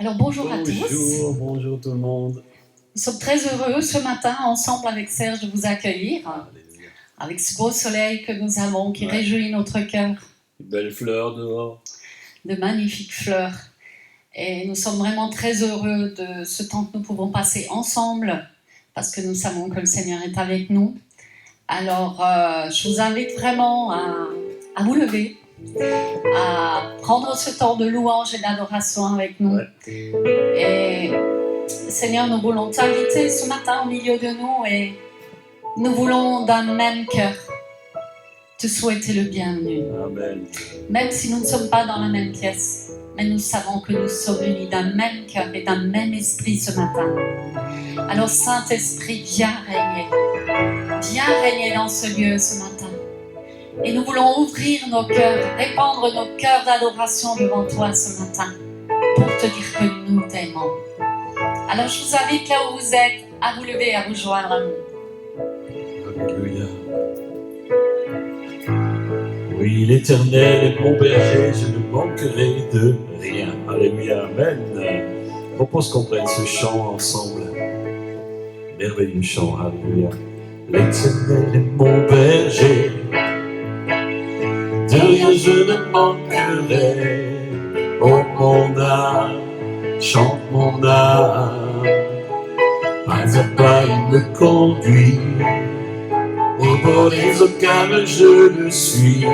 Alors bonjour à tous. Bonjour tout le monde. Nous sommes très heureux ce matin ensemble avec Serge de vous accueillir, Alléluia. avec ce beau soleil que nous avons qui Ouais. réjouit notre cœur, Belles fleurs dehors. de magnifiques fleurs. Et nous sommes vraiment très heureux de ce temps que nous pouvons passer ensemble parce que nous savons que le Seigneur est avec nous. Alors je vous invite vraiment à vous lever, à prendre ce temps de louange et d'adoration avec nous. Ouais. Et Seigneur, nous voulons t'inviter ce matin au milieu de nous et nous voulons d'un même cœur te souhaiter le bienvenu. Amen. Même si nous ne sommes pas dans la même pièce, mais nous savons que nous sommes unis d'un même cœur et d'un même esprit ce matin. Alors Saint-Esprit, viens régner dans ce lieu ce matin. Et nous voulons ouvrir nos cœurs, répandre nos cœurs d'adoration devant toi ce matin pour te dire que nous t'aimons. Alors je vous invite là où vous êtes à vous lever, à vous joindre à nous. Alléluia. Oui, l'Éternel est mon berger, je ne manquerai de rien. Alléluia, amen. Je propose qu'on prenne ce chant ensemble. Merveilleux chant, alléluia. L'Éternel est mon berger, de rien je ne manquerai. Oh mon âme, chante mon âme, pas à pas il me conduit. Au bord des eaux calmes je le suis.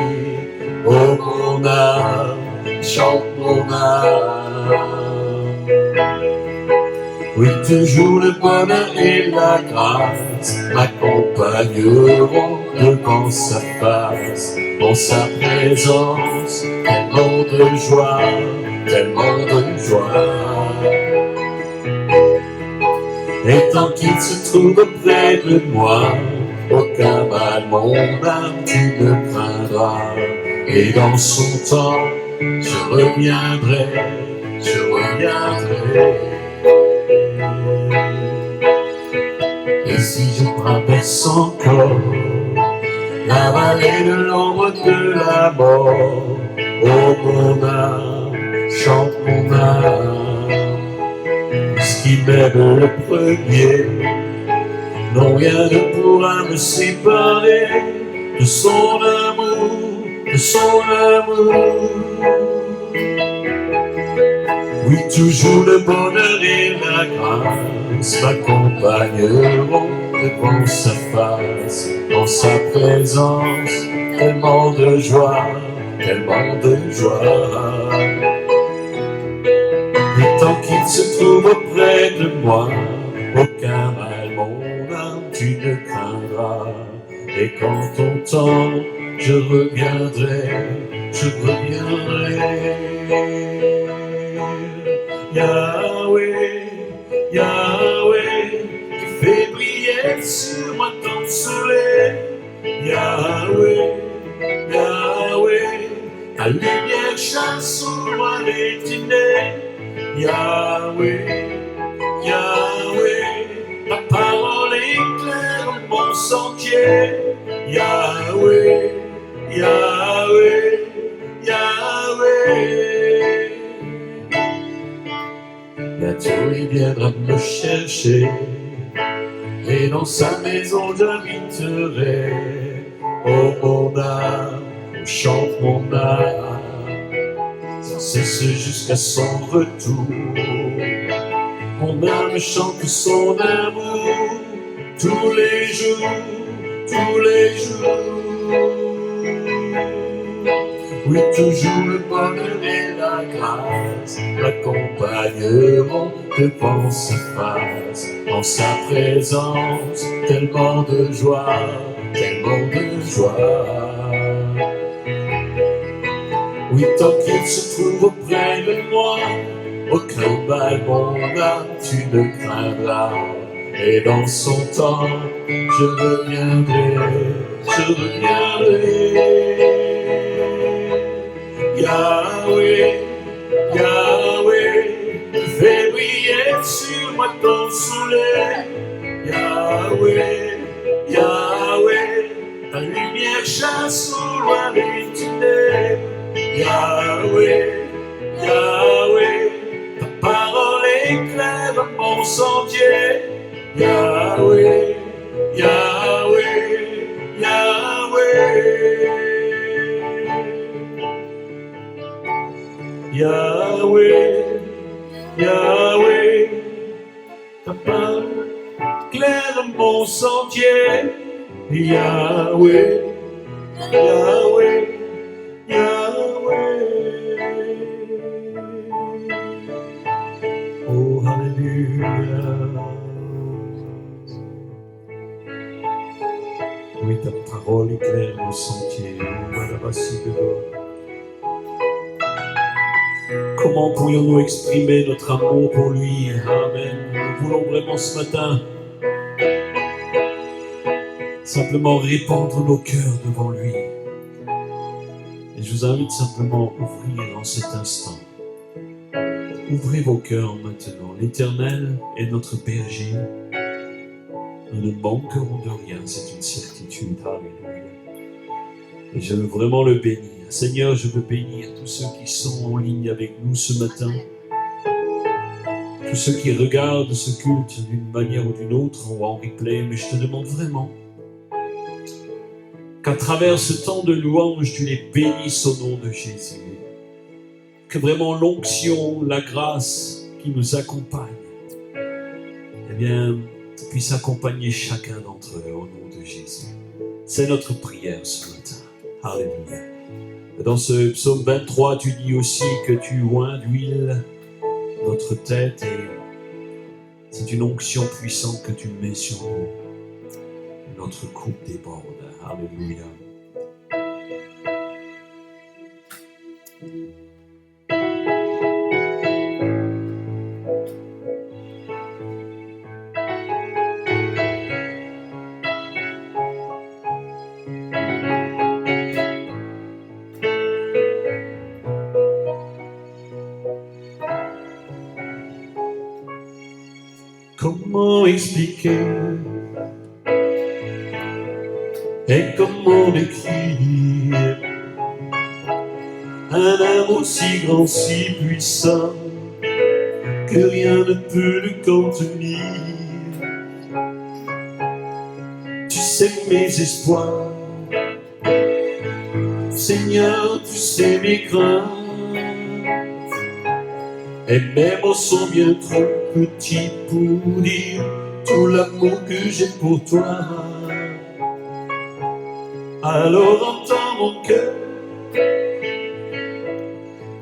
Oh mon âme, chante mon âme. Oui, toujours le bonheur et la grâce m'accompagneront devant sa face. Dans sa présence, tellement de joie, tellement de joie. Et tant qu'il se trouve près de moi, aucun mal, mon âme, tu ne craindras. Et dans son temps, je reviendrai, je reviendrai. Et si je traverse encore la vallée de l'ombre de la mort, oh mon âme, chante mon âme. Ce qui m'aime le premier, non rien ne pourra me séparer de son amour, de son amour. Oui, toujours le bonheur et la grâce m'accompagneront devant sa face. En sa présence, tellement de joie, tellement de joie. Et tant qu'il se trouve auprès de moi, aucun mal, mon âme, tu ne craindras. Et quand ton temps, je reviendrai, je reviendrai. Yahweh, Yahweh, tu fais briller sur moi ton soleil. Yahweh, Yahweh, ta lumière chasse sur moi les ténèbres. Yahweh, Yahweh, ta parole éclaire mon sentier. Yahweh, Yahweh, Yahweh. Bientôt il viendra me chercher, et dans sa maison j'habiterai. Oh mon âme, chante mon âme, sans cesse jusqu'à son retour. Mon âme chante son amour tous les jours, tous les jours. Oui, toujours le bonheur et la grâce m'accompagneront devant sa face. En sa présence, tellement de joie, tellement de joie. Oui, tant qu'il se trouve auprès de moi, aucun mal, mon âme, tu ne craindras. Et dans son temps, je reviendrai, je reviendrai. Yahweh, Yahweh, fais briller sur moi ton soleil. Yahweh, Yahweh, ta lumière chasse au loin les ténèbres. Yahweh, Yahweh, ta parole Yahweh, Yahweh, ta parole éclaire mon sentier. Yahweh, Yahweh, Yahweh. Oh, Alléluia. Oui, ta parole éclaire mon sentier. Comment pourrions-nous exprimer notre amour pour lui? Amen. Nous voulons vraiment ce matin simplement répandre nos cœurs devant lui. Et je vous invite simplement à ouvrir en cet instant. Ouvrez vos cœurs maintenant. L'Éternel est notre berger. Nous ne manquerons de rien, c'est une certitude. Alléluia. Et je veux vraiment le bénir. Seigneur, je veux bénir tous ceux qui sont en ligne avec nous ce matin. Tous ceux qui regardent ce culte d'une manière ou d'une autre ou en replay. Mais je te demande vraiment qu'à travers ce temps de louange, tu les bénisses au nom de Jésus. Que vraiment l'onction, la grâce qui nous accompagne, eh bien, puisse accompagner chacun d'entre eux au nom de Jésus. C'est notre prière ce matin. Alléluia. Dans ce psaume 23, tu dis aussi que tu oins d'huile notre tête et c'est une onction puissante que tu mets sur nous. Notre coupe déborde. Alléluia. Comment expliquer et comment décrire un amour si grand, si puissant que rien ne peut le contenir. Tu sais mes espoirs, Seigneur, tu sais mes craintes. Et mes mots sont bien trop petits pour dire tout l'amour que j'ai pour toi. Alors entends mon cœur,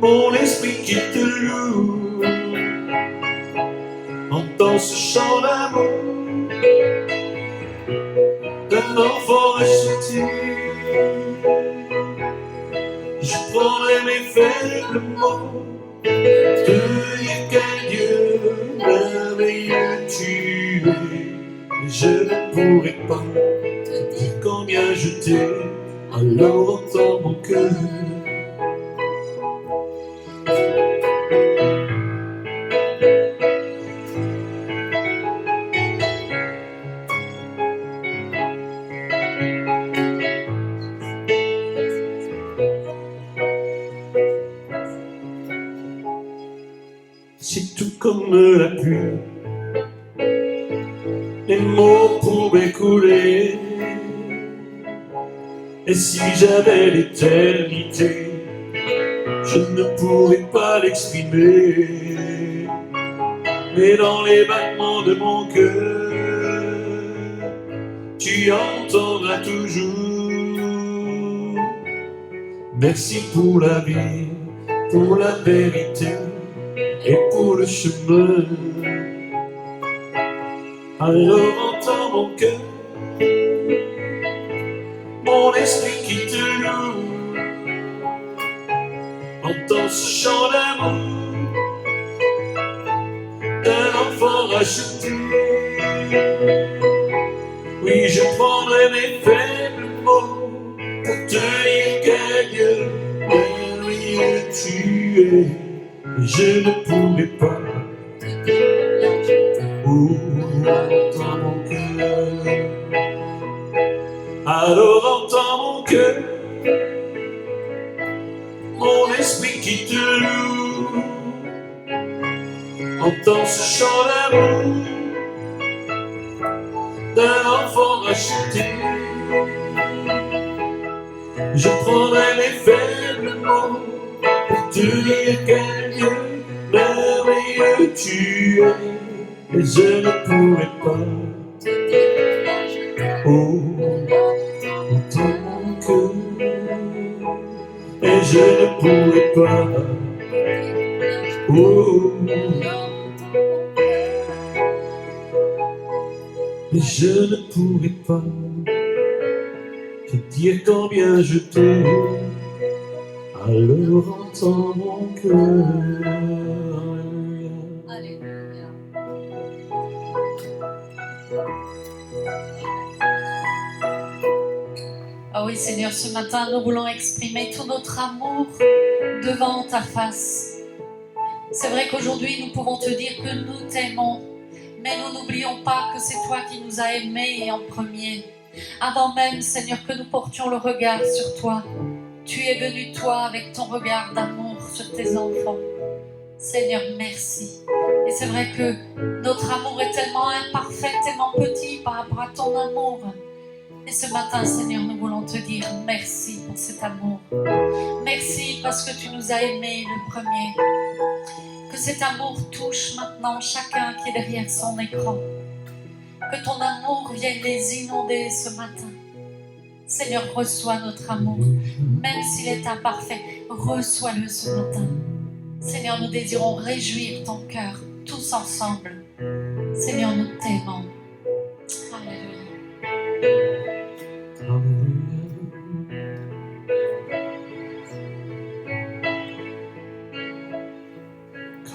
mon esprit qui te loue. Entends ce chant d'amour d'un enfant racheté. Je prendrai mes faibles mots te dire qu'un Dieu merveilleux tu es. Je ne pourrai pas te dire combien je t'aime. Alors entends mon cœur. C'est tout comme la pluie, les mots pouvaient couler. Et si j'avais l'éternité, je ne pourrais pas l'exprimer. Mais dans les battements de mon cœur, tu entendras toujours. Merci pour la vie, pour la vérité et pour le chemin. Alors entends mon cœur, mon esprit qui te loue. Entends ce chant d'amour d'un enfant racheté. Oui, je prendrai mes faibles mots pour te dire qu'un Dieu merveilleux tu es. Je ne pourrai pas entends mon cœur. Alors entends mon cœur, mon esprit qui te loue. Entends ce chant d'amour d'un enfant racheté. Je prendrai mes faibles mots pour te dire qu'un tu es, et je ne pourrais pas. Oh, dans mon cœur, et je ne pourrais pas. Oh, et je ne pourrais pas te dire combien je t'aime. Alors entends mon cœur. Alléluia. Ah oui, Seigneur, ce matin, nous voulons exprimer tout notre amour devant ta face. C'est vrai qu'aujourd'hui, nous pouvons te dire que nous t'aimons, mais nous n'oublions pas que c'est toi qui nous as aimés en premier. Avant même, Seigneur, que nous portions le regard sur toi, tu es venu, toi, avec ton regard d'amour sur tes enfants. Seigneur, merci. Et c'est vrai que notre amour est tellement imparfait, tellement petit par rapport à ton amour. Et ce matin, Seigneur, nous voulons te dire merci pour cet amour. Merci parce que tu nous as aimés le premier. Que cet amour touche maintenant chacun qui est derrière son écran. Que ton amour vienne les inonder ce matin. Seigneur, reçois notre amour, même s'il est imparfait, reçois-le ce matin. Seigneur, nous désirons réjouir ton cœur, tous ensemble. Seigneur, nous t'aimons. Alléluia.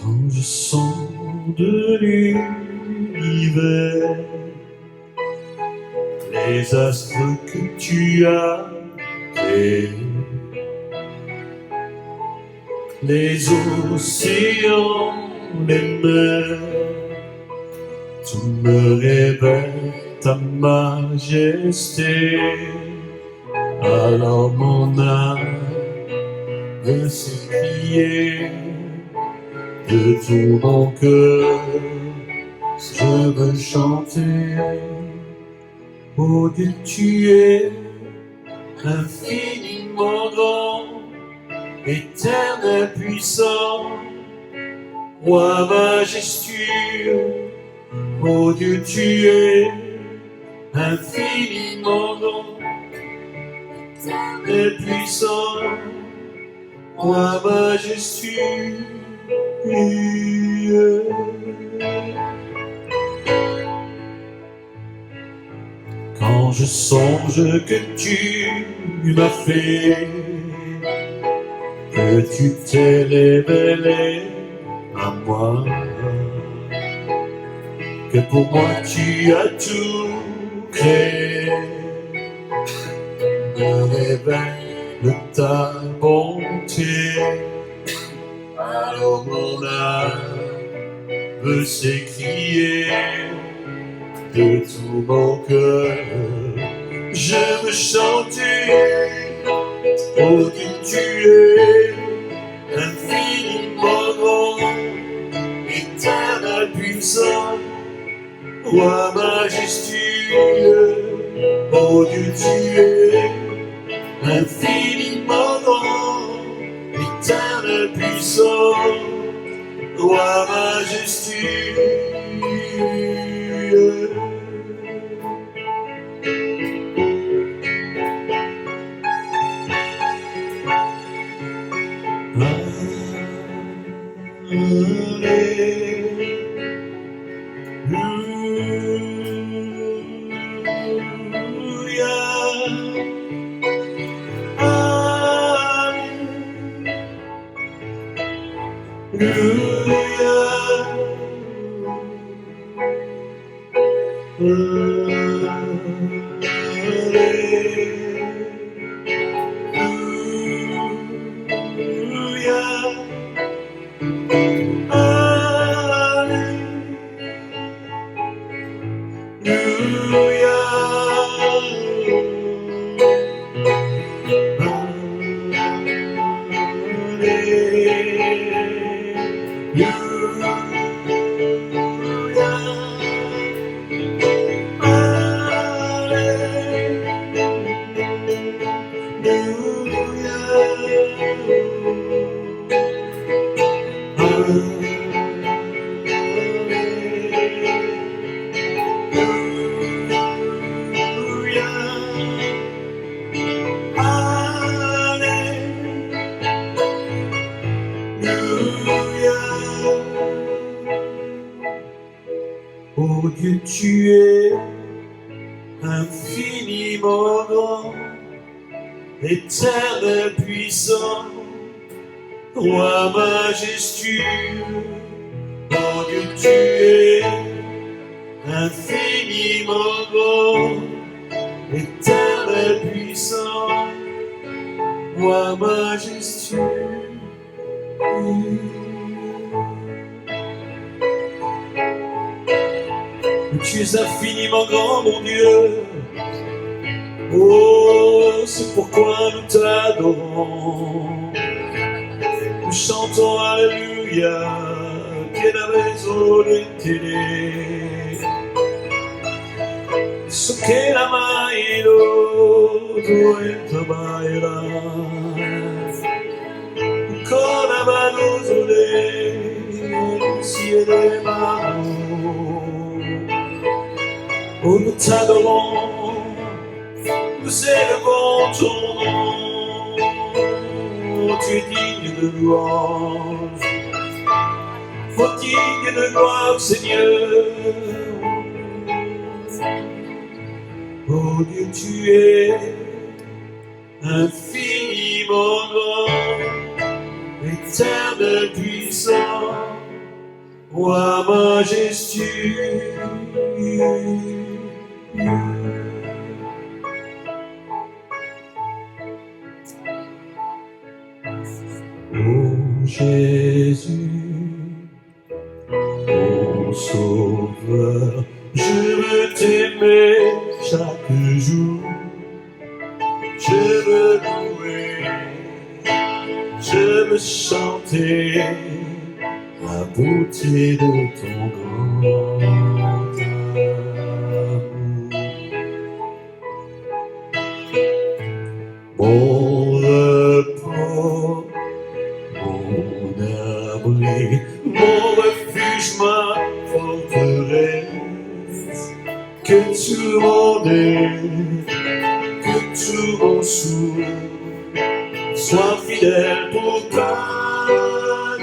Quand je sens de l'hiver les astres que tu as créés, les océans, les mers, tout me révèle ta majesté. Alors mon âme veut s'écrier de tout mon cœur, je veux chanter. Oh Dieu, tu es infiniment grand, éternel puissant, roi majestueux. Oh Dieu, tu es infiniment grand, éternel puissant, roi majestueux. Quand je songe que tu m'as fait, que tu t'es révélé à moi, que pour moi tu as tout créé, me révèle ta bonté. Alors mon âme veut s'écrier de tout mon cœur, je veux chanter. Oh Dieu, tu es infiniment grand, éternel puissant, roi majestueux. Oh Dieu, tu es infiniment grand, éternel puissant, roi majestueux. éternel puissant, roi majestueux, oh Dieu tu es infiniment grand, éternel puissant, roi majestueux. Tu es infiniment grand, mon Dieu. Oh, c'est pourquoi nous t'adorons. Nous chantons Alléluia, che la raison de t'aider. Ce che la maïlo, tu baila. Con la manozole, si est des marmots. Oh, nous t'adorons, nous élevons ton nom. Oh, tu es digne de louange, oh, digne de gloire, Seigneur. Oh Dieu, tu es infiniment grand, éternel puissant, roi majestueux. Oh Jésus, mon sauveur, je veux t'aimer chaque jour, je veux louer, je veux chanter la beauté de ton grand amour. Mon repos, mon abri, mon refuge, ma forteresse, que tout mon aide, que tout mon souffle soit fidèle pour ta gloire.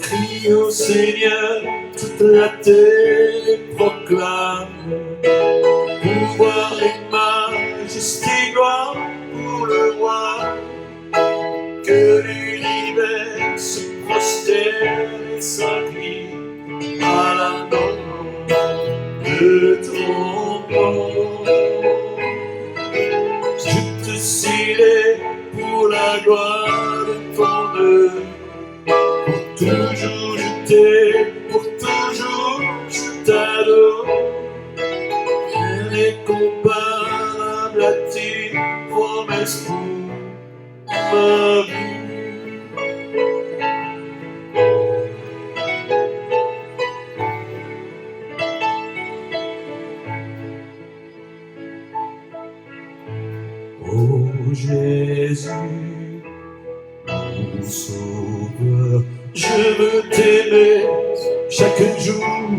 Crie au Seigneur, toute la terre proclame pouvoir et majesté, gloire pour le roi. Que l'univers se prosterne et s'incline à la norme de ton nom. Je te cierai pour la gloire de ton œuvre. Pour toujours je t'aime, pour toujours je t'adore. Rien n'est comparable à tes promesses pour ma vie. Oh Jésus, mon sauveur, je veux t'aimer chaque jour,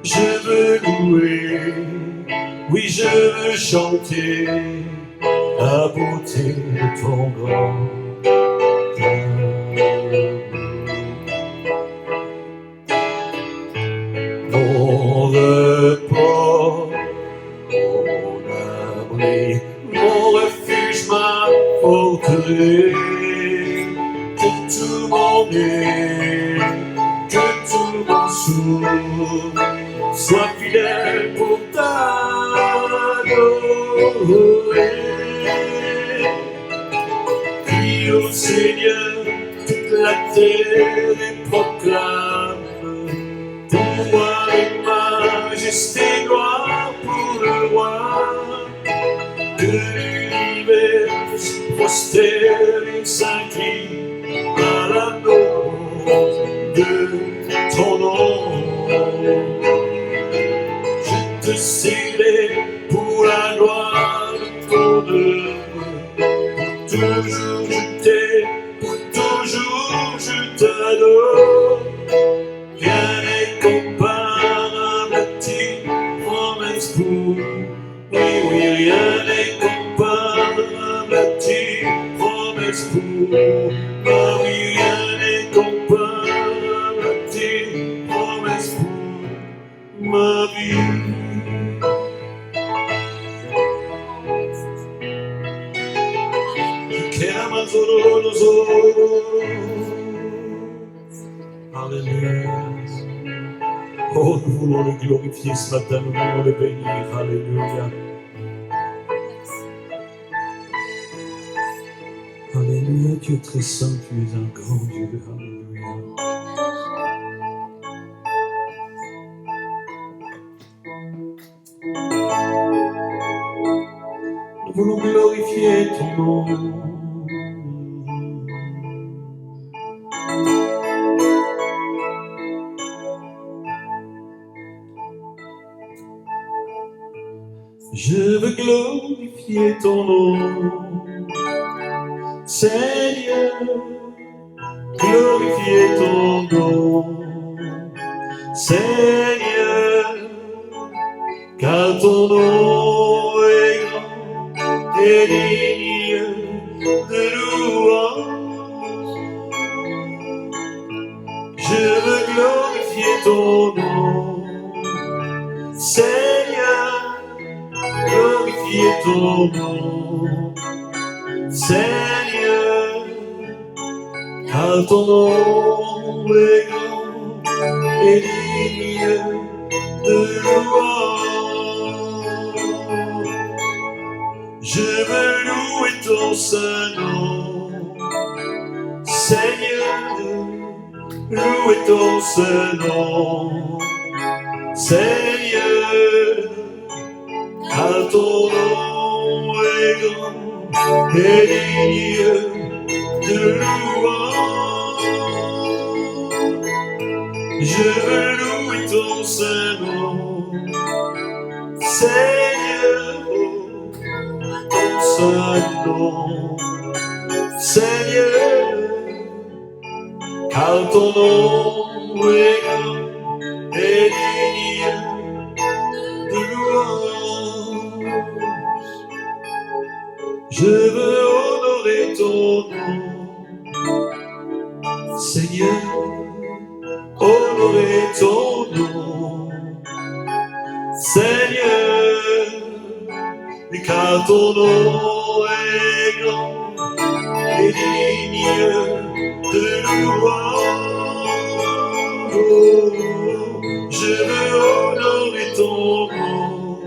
je veux louer, oui je veux chanter la beauté de ton grand amour. Mon repos, mon abri, mon refuge, ma forteresse, que tout mon bien, que tout mon souffle soit fidèle pour t'adorer. Crie au Seigneur, toute la terre et proclame pouvoir et majesté, gloire pour le roi. Que l'univers se prosterne et s'incline à la norme de ton nom. Je te cierai pour la gloire de ton œuvre. Pour toujours je t'aime, pour toujours je t'adore. Rien n'est comparable à tes promesses pour oui, oui, rien n'est comparable à tes promesses pour ah oui, rien n'est comparable à tes promesses pour ma vie. Alléluia. Oh, nous voulons le glorifier ce matin, nous voulons le bénir. Alléluia. Alléluia, tu es très saint, tu es un grand Dieu. Alléluia. Nous voulons glorifier ton nom. Je veux glorifier ton nom, Seigneur, glorifier ton nom, Seigneur, car ton nom est grand et digne de louange. Je veux glorifier ton nom, Seigneur, glorifier ton nom, Seigneur, car ton nom est grand et digne de louange. Je veux louer ton saint nom, Seigneur, louer ton saint nom, Seigneur, car ton nom est grand et digne de louange. Je veux louer ton saint nom, Seigneur, ton saint nom, Seigneur, car ton nom est grand et digne de louange. Je veux honorer ton nom, Seigneur, honorer ton nom, Seigneur, car ton nom est grand et digne de louange. Je veux honorer ton nom,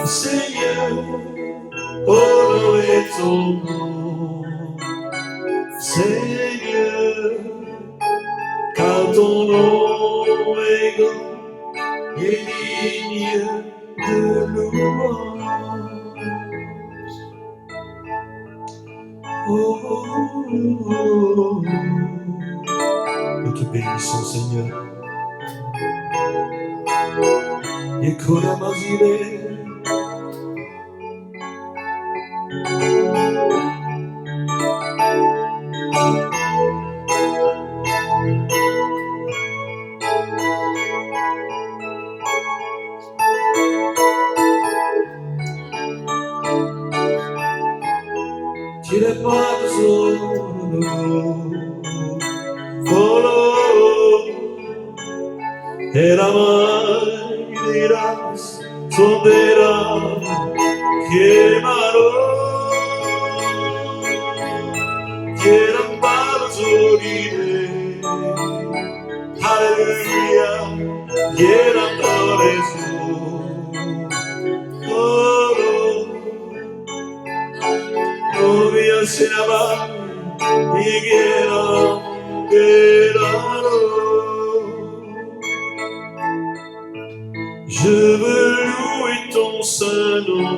Seigneur, honorer ton nom, Seigneur, car ton nom est grand et digne de louange. Oh, oh, oh, oh. Nous te bénissons, Seigneur. Yekoramazile. Tu n'es pas solo, solo, e la mai dirás, sonderà, chiamarò, quieran para sorride, alleluia, quieran dare su, Novia se va y querano. Je veux louer ton saint nom,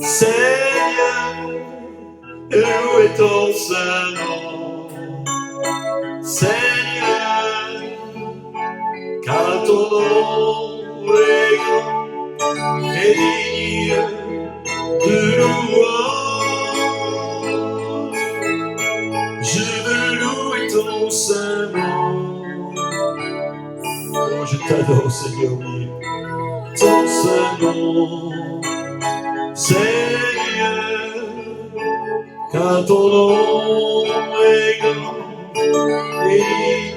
Seigneur, louer ton saint nom, Seigneur, car ton nom est grand et digne de louange. Je veux louer ton saint nom. Oh, je t'adore, Seigneur, oui. Ton saint nom, Seigneur, car ton nom est grand et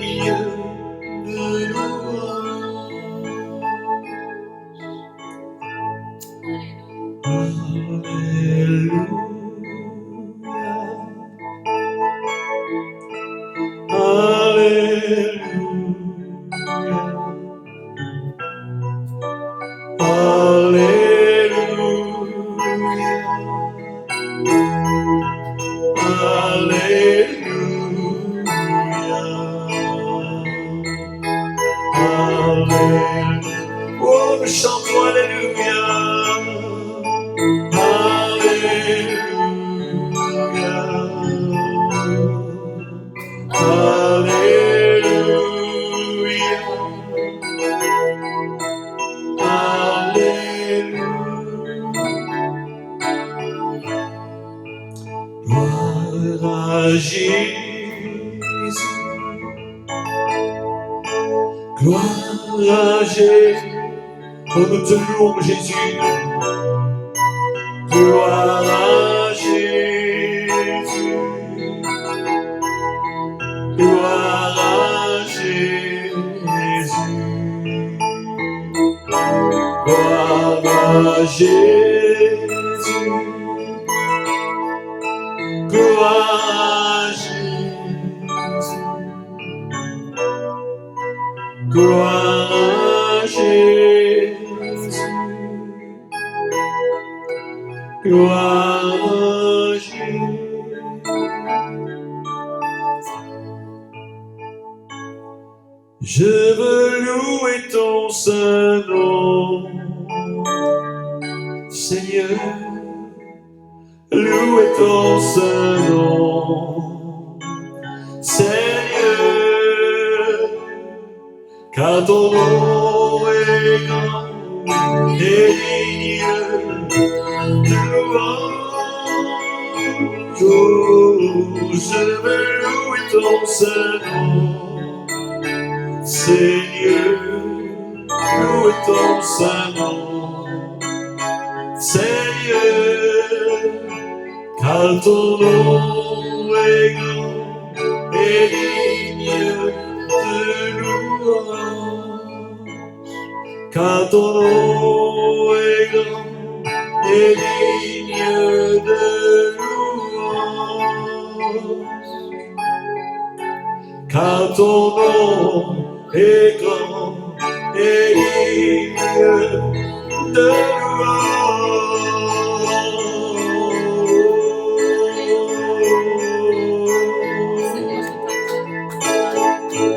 digne de louange. Alléluia. Oh, nous chantons Alléluia. Gloire à Jésus, gloire à Jésus, oh nous te louons Jésus, gloire à Jésus, gloire à Jésus, gloire à Jésus, gloire à Jésus, gloire à Jésus, gloire à Jésus. Je veux louer ton saint nom, Seigneur, louer ton saint nom, Seigneur, car ton nom est grand et digne de louange. Oh, je veux louer ton saint nom, Seigneur, louer ton saint nom, Seigneur, car ton nom est grand et digne de louange, car ton nom est grand et digne de louange, car ton nom est grand et digne de louange.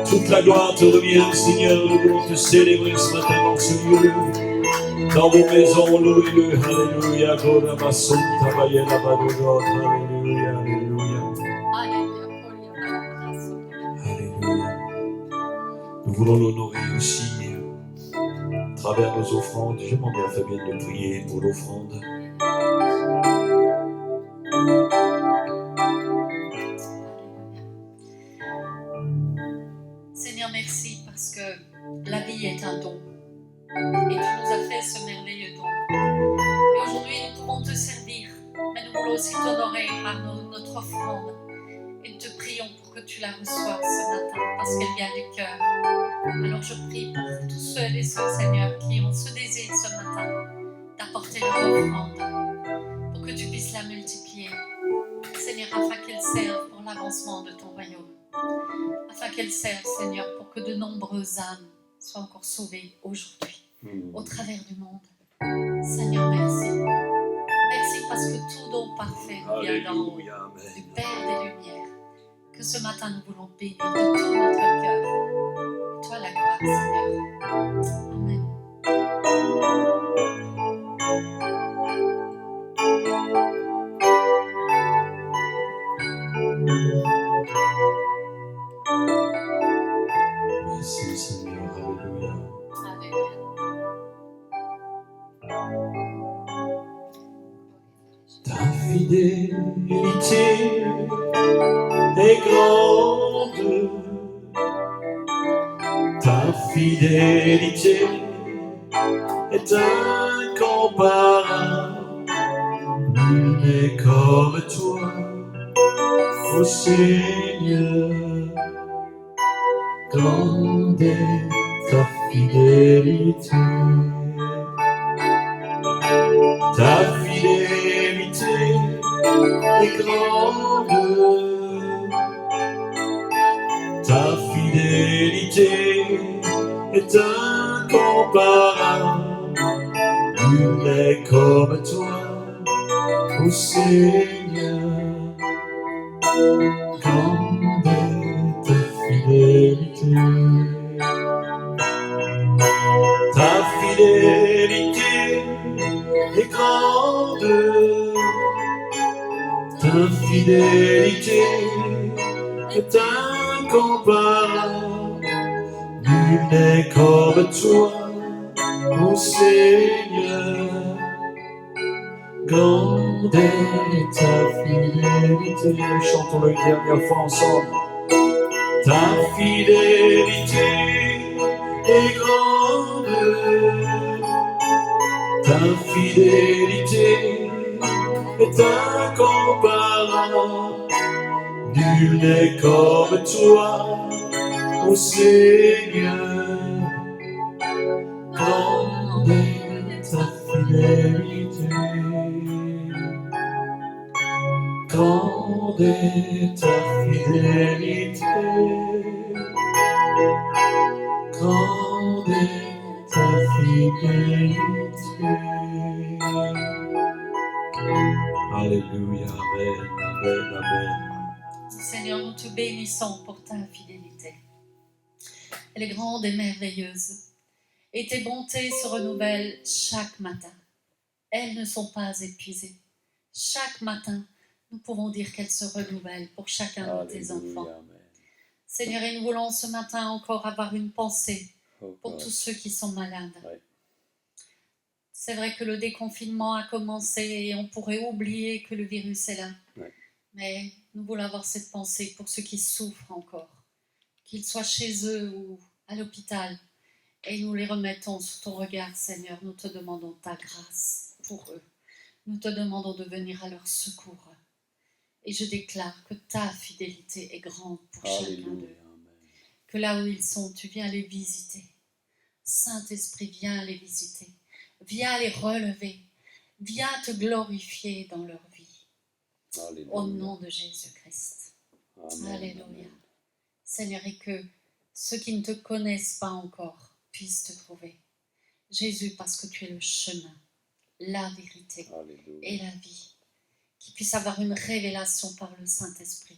Toute la gloire te revient, Seigneur, nous voulons te célébrer ce matin dans ce lieu. Dans vos maisons, louez-le, alléluia, gloire à son travail, alléluia, alléluia. Alléluia. Nous voulons l'honorer aussi à travers nos offrandes. Je demande à Fabienne de prier pour l'offrande. Seigneur, merci parce que la vie est un don et tu nous as fait ce merveilleux don. Et aujourd'hui, nous pouvons te servir, mais nous voulons aussi t'honorer par notre offrande. Et nous te prions pour que tu la reçoives ce matin parce qu'elle vient du cœur. Alors je prie pour tous ceux et ceux, Seigneur, qui ont ce désir ce matin d'apporter leur offrande pour que tu puisses la multiplier, Seigneur, afin qu'elle serve pour l'avancement de ton royaume, afin qu'elle serve, Seigneur, pour que de nombreuses âmes soient encore sauvées aujourd'hui, au travers du monde. Seigneur, merci. Merci parce que tout don parfait nous vient d'en haut, du Père des Lumières, que ce matin nous voulons bénir de tout notre cœur. Toi la gloire, Seigneur. Amen. Merci Seigneur, alléluia. Ta fidélité est grande, ta fidélité est incomparable, nul n'est comme toi, ô Seigneur. Grande est ta fidélité, ta fidélité est grande, ta fidélité est incomparable, Nul n'est comme toi, ô Seigneur. Grande est ta fidélité. Ta fidélité est grande. Ta fidélité est incomparable. Nul n'est comme toi, mon Seigneur. Grande est ta fidélité. Chantons-le une dernière fois ensemble. Ta fidélité est grande. Ta fidélité est incomparable. Nul n'est comme toi, ô Seigneur. Grande est ta fidélité. Grande est ta fidélité. Grande est ta fidélité. Alléluia, amen, amen, amen. Seigneur, nous te bénissons pour ta fidélité. Elle est grande et merveilleuse. Et tes bontés se renouvellent chaque matin. Elles ne sont pas épuisées. Chaque matin, nous pouvons dire qu'elles se renouvellent pour chacun de tes enfants. Amen. Seigneur, et nous voulons ce matin encore avoir une pensée Oh, pour God. tous ceux qui sont malades. Ouais. C'est vrai que le déconfinement a commencé et on pourrait oublier que le virus est là. Ouais. Mais nous voulons avoir cette pensée pour ceux qui souffrent encore, qu'ils soient chez eux ou à l'hôpital. Et nous les remettons sous ton regard, Seigneur. Nous te demandons ta grâce pour eux. Nous te demandons de venir à leur secours. Et je déclare que ta fidélité est grande pour chacun Alléluia, d'eux. amen. Que là où ils sont, tu viens les visiter. Saint-Esprit, viens les visiter. Viens les relever. Viens te glorifier dans leur vie. Alléluia. Au nom de Jésus-Christ. Amen, Alléluia. amen. Seigneur, et que ceux qui ne te connaissent pas encore puissent te trouver. Jésus, parce que tu es le chemin, la vérité Alléluia. et la vie. Qu'ils puissent avoir une révélation par le Saint-Esprit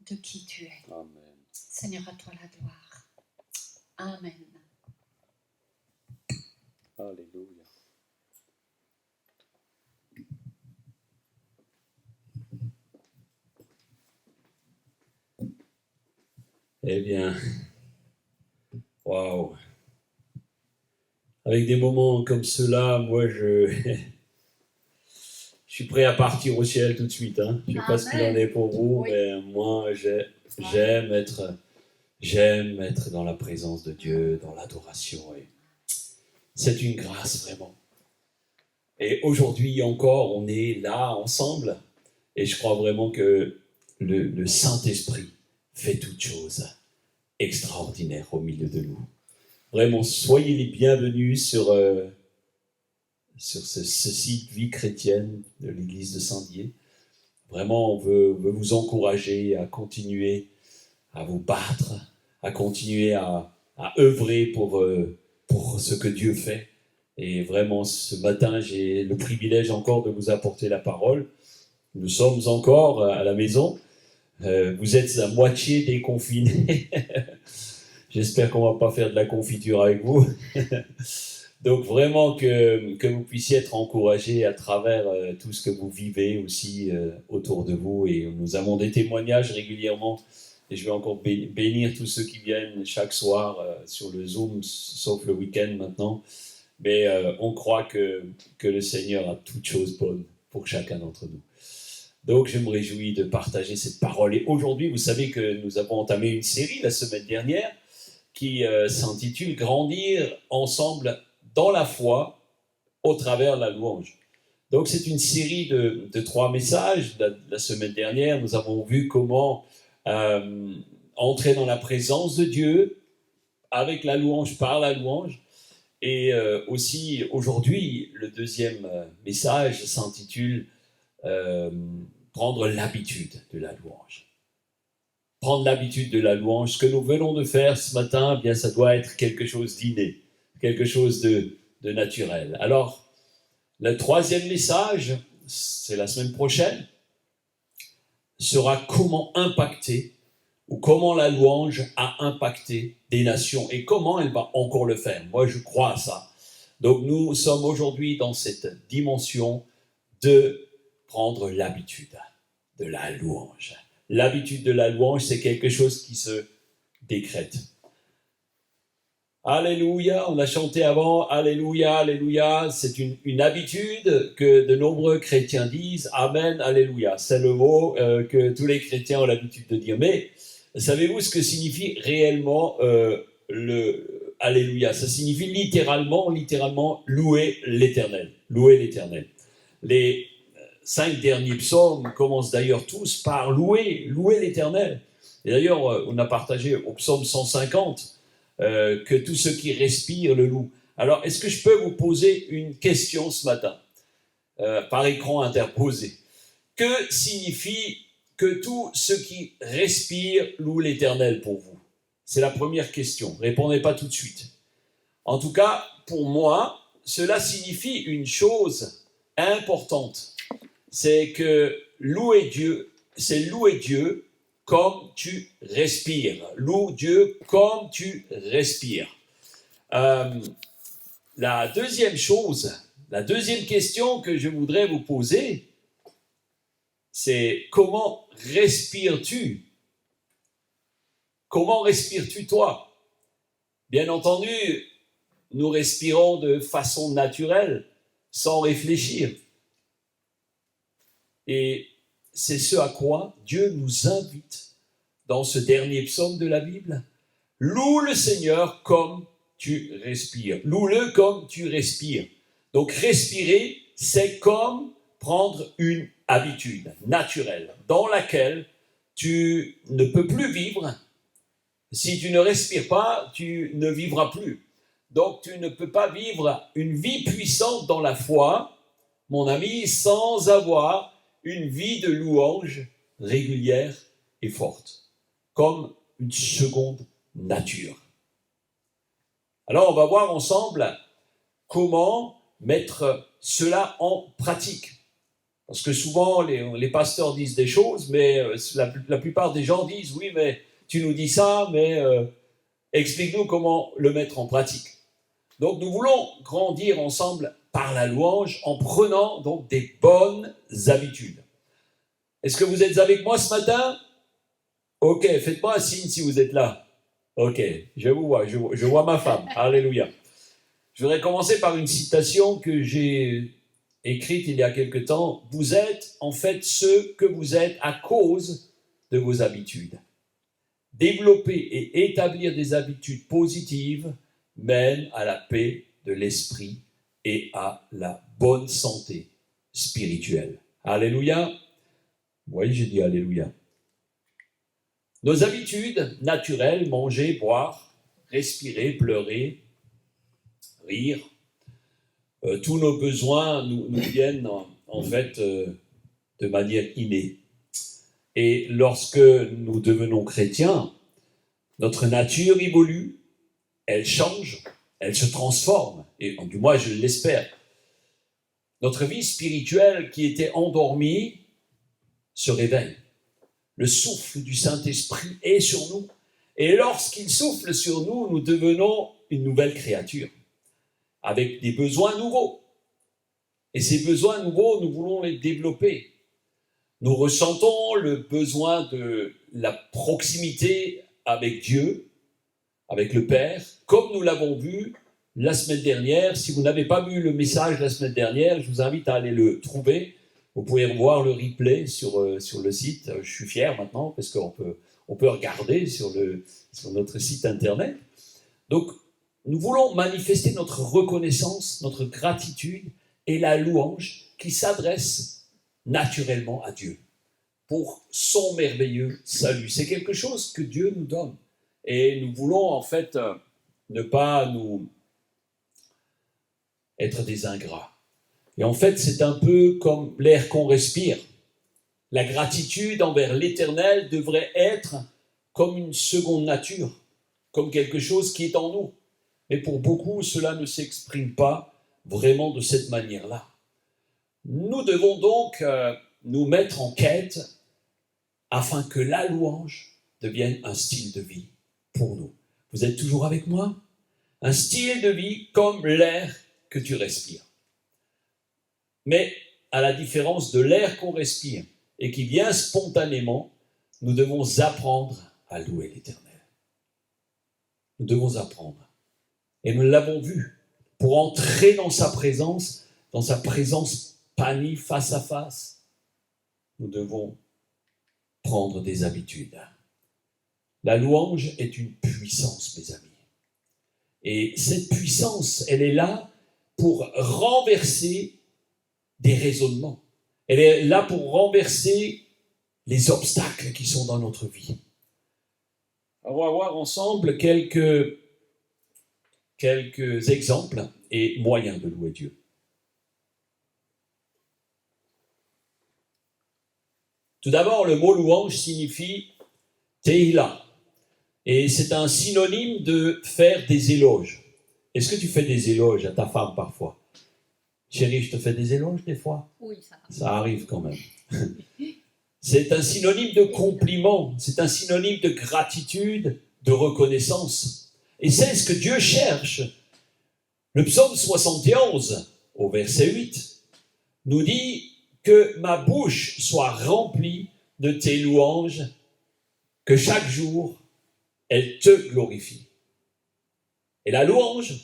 de qui tu es. Amen. Seigneur, à toi la gloire. Amen. Alléluia. Eh bien, waouh. Avec des moments comme ceux-là, moi, je suis prêt à partir au ciel tout de suite. Hein. Je ne sais pas ce qu'il en est pour vous, Oui. mais moi, j'aime être dans la présence de Dieu, dans l'adoration. Et c'est une grâce, vraiment. Et aujourd'hui encore, on est là ensemble. Et je crois vraiment que le Saint-Esprit fait toutes choses extraordinaires au milieu de nous. Vraiment, soyez les bienvenus sur ce site Vie chrétienne de l'église de Saint-Dié. Vraiment, on veut vous encourager à continuer à vous battre, à continuer à œuvrer pour ce que Dieu fait. Et vraiment, ce matin, j'ai le privilège encore de vous apporter la parole. Nous sommes encore à la maison. Vous êtes à moitié déconfinés. J'espère qu'on ne va pas faire de la confiture avec vous. Donc vraiment que vous puissiez être encouragés à travers tout ce que vous vivez aussi autour de vous. Et nous avons des témoignages régulièrement. Et je vais encore bénir tous ceux qui viennent chaque soir sur le Zoom, sauf le week-end maintenant. Mais on croit que le Seigneur a toutes choses bonnes pour chacun d'entre nous. Donc je me réjouis de partager cette parole. Et aujourd'hui, vous savez que nous avons entamé une série la semaine dernière qui s'intitule « Grandir ensemble dans la foi au travers de la louange ». Donc c'est une série de 3 messages. La semaine dernière, nous avons vu comment entrer dans la présence de Dieu avec la louange, par la louange. Et aussi aujourd'hui, le deuxième message s'intitule prendre l'habitude de la louange. Prendre l'habitude de la louange. Ce que nous venons de faire ce matin, eh bien, ça doit être quelque chose d'inné, quelque chose de naturel. Alors, Le troisième message, c'est la semaine prochaine, sera comment impacter ou comment la louange a impacté des nations et comment elle va encore le faire. Moi, je crois à ça. Donc, nous sommes aujourd'hui dans cette dimension de prendre l'habitude de la louange. L'habitude de la louange, c'est quelque chose qui se décrète. Alléluia, on a chanté avant, Alléluia, Alléluia, c'est une habitude que de nombreux chrétiens disent, Amen, Alléluia. C'est le mot que tous les chrétiens ont l'habitude de dire. Mais savez-vous ce que signifie réellement le Alléluia? Ça signifie littéralement louer l'Éternel. Louer l'Éternel. Les 5 derniers psaumes commencent d'ailleurs tous par louer l'Éternel. Et d'ailleurs, on a partagé au psaume 150 que tous ceux qui respirent le louent. Alors, est-ce que je peux vous poser une question ce matin, par écran interposé? Que signifie que tous ceux qui respirent louent l'Éternel pour vous? C'est la première question. Répondez pas tout de suite. En tout cas, pour moi, cela signifie une chose importante. C'est que louer Dieu, c'est louer Dieu comme tu respires. Loue Dieu comme tu respires. La deuxième question que je voudrais vous poser, c'est comment respires-tu? Comment respires-tu toi? Bien entendu, nous respirons de façon naturelle, sans réfléchir. Et c'est ce à quoi Dieu nous invite dans ce dernier psaume de la Bible. Loue le Seigneur comme tu respires. Loue-le comme tu respires. Donc respirer, c'est comme prendre une habitude naturelle dans laquelle tu ne peux plus vivre. Si tu ne respires pas, tu ne vivras plus. Donc tu ne peux pas vivre une vie puissante dans la foi, mon ami, sans avoir une vie de louange régulière et forte, comme une seconde nature. Alors, on va voir ensemble comment mettre cela en pratique. Parce que souvent, les pasteurs disent des choses, mais la plupart des gens disent, oui, mais tu nous dis ça, mais explique-nous comment le mettre en pratique. Donc, nous voulons grandir ensemble par la louange en prenant donc des bonnes habitudes. Est-ce que vous êtes avec moi ce matin? Ok, faites-moi un signe si vous êtes là. Ok, je vous vois, je vois ma femme. Alléluia. Je voudrais commencer par une citation que j'ai écrite il y a quelque temps. Vous êtes en fait ce que vous êtes à cause de vos habitudes. Développer et établir des habitudes positives mène à la paix de l'esprit et à la bonne santé spirituelle. Alléluia. Oui, j'ai dit Alléluia. Nos habitudes naturelles, manger, boire, respirer, pleurer, rire, tous nos besoins nous viennent en fait de manière innée. Et lorsque nous devenons chrétiens, notre nature évolue, elle change, elle se transforme, et du moins je l'espère. Notre vie spirituelle qui était endormie se réveille. Le souffle du Saint-Esprit est sur nous. Et lorsqu'il souffle sur nous, nous devenons une nouvelle créature, avec des besoins nouveaux. Et ces besoins nouveaux, nous voulons les développer. Nous ressentons le besoin de la proximité avec Dieu, avec le Père, comme nous l'avons vu la semaine dernière. Si vous n'avez pas vu le message la semaine dernière, je vous invite à aller le trouver. Vous pouvez voir le replay sur le site. Je suis fier maintenant parce qu'on peut regarder sur notre site internet. Donc, nous voulons manifester notre reconnaissance, notre gratitude et la louange qui s'adresse naturellement à Dieu pour son merveilleux salut. C'est quelque chose que Dieu nous donne. Et nous voulons en fait ne pas nous être des ingrats. Et en fait, c'est un peu comme l'air qu'on respire. La gratitude envers l'Éternel devrait être comme une seconde nature, comme quelque chose qui est en nous. Mais pour beaucoup, cela ne s'exprime pas vraiment de cette manière-là. Nous devons donc nous mettre en quête afin que la louange devienne un style de vie pour nous. Vous êtes toujours avec moi? Un style de vie comme l'air que tu respires. Mais à la différence de l'air qu'on respire et qui vient spontanément, nous devons apprendre à louer l'Éternel. Nous devons apprendre. Et nous l'avons vu. Pour entrer dans sa présence panie face à face, nous devons prendre des habitudes. La louange est une puissance, mes amis. Et cette puissance, elle est là pour renverser des raisonnements. Elle est là pour renverser les obstacles qui sont dans notre vie. On va voir ensemble quelques exemples et moyens de louer Dieu. Tout d'abord, le mot louange signifie Tehillah. Et c'est un synonyme de faire des éloges. Est-ce que tu fais des éloges à ta femme parfois? Chérie, je te fais des éloges des fois? Oui, ça arrive. Ça arrive quand même. C'est un synonyme de compliment, c'est un synonyme de gratitude, de reconnaissance. Et c'est ce que Dieu cherche. Le psaume 71, au verset 8, nous dit que ma bouche soit remplie de tes louanges, que chaque jour, elle te glorifie. Et la louange,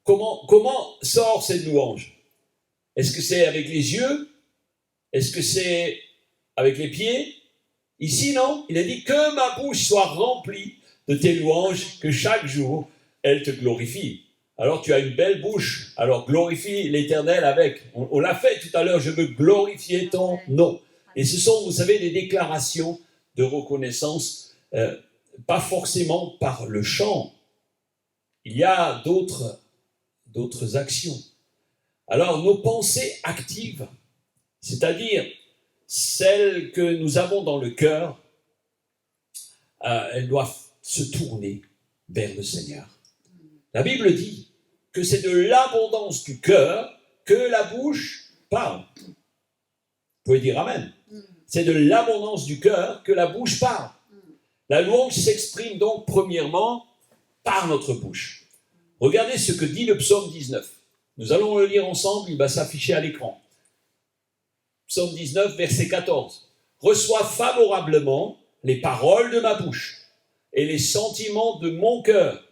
comment sort cette louange? Est-ce que c'est avec les yeux? Est-ce que c'est avec les pieds? Ici, non. Il a dit que ma bouche soit remplie de tes louanges, que chaque jour, elle te glorifie. Alors tu as une belle bouche, alors glorifie l'Éternel avec. On l'a fait tout à l'heure, je veux glorifier ton nom. Et ce sont, vous savez, des déclarations de reconnaissance, pas forcément par le chant. Il y a d'autres actions. Alors nos pensées actives, c'est-à-dire celles que nous avons dans le cœur, elles doivent se tourner vers le Seigneur. La Bible dit que c'est de l'abondance du cœur que la bouche parle. Vous pouvez dire Amen. C'est de l'abondance du cœur que la bouche parle. La louange s'exprime donc premièrement par notre bouche. Regardez ce que dit le psaume 19. Nous allons le lire ensemble, il va s'afficher à l'écran. Psaume 19, verset 14. « Reçois favorablement les paroles de ma bouche et les sentiments de mon cœur,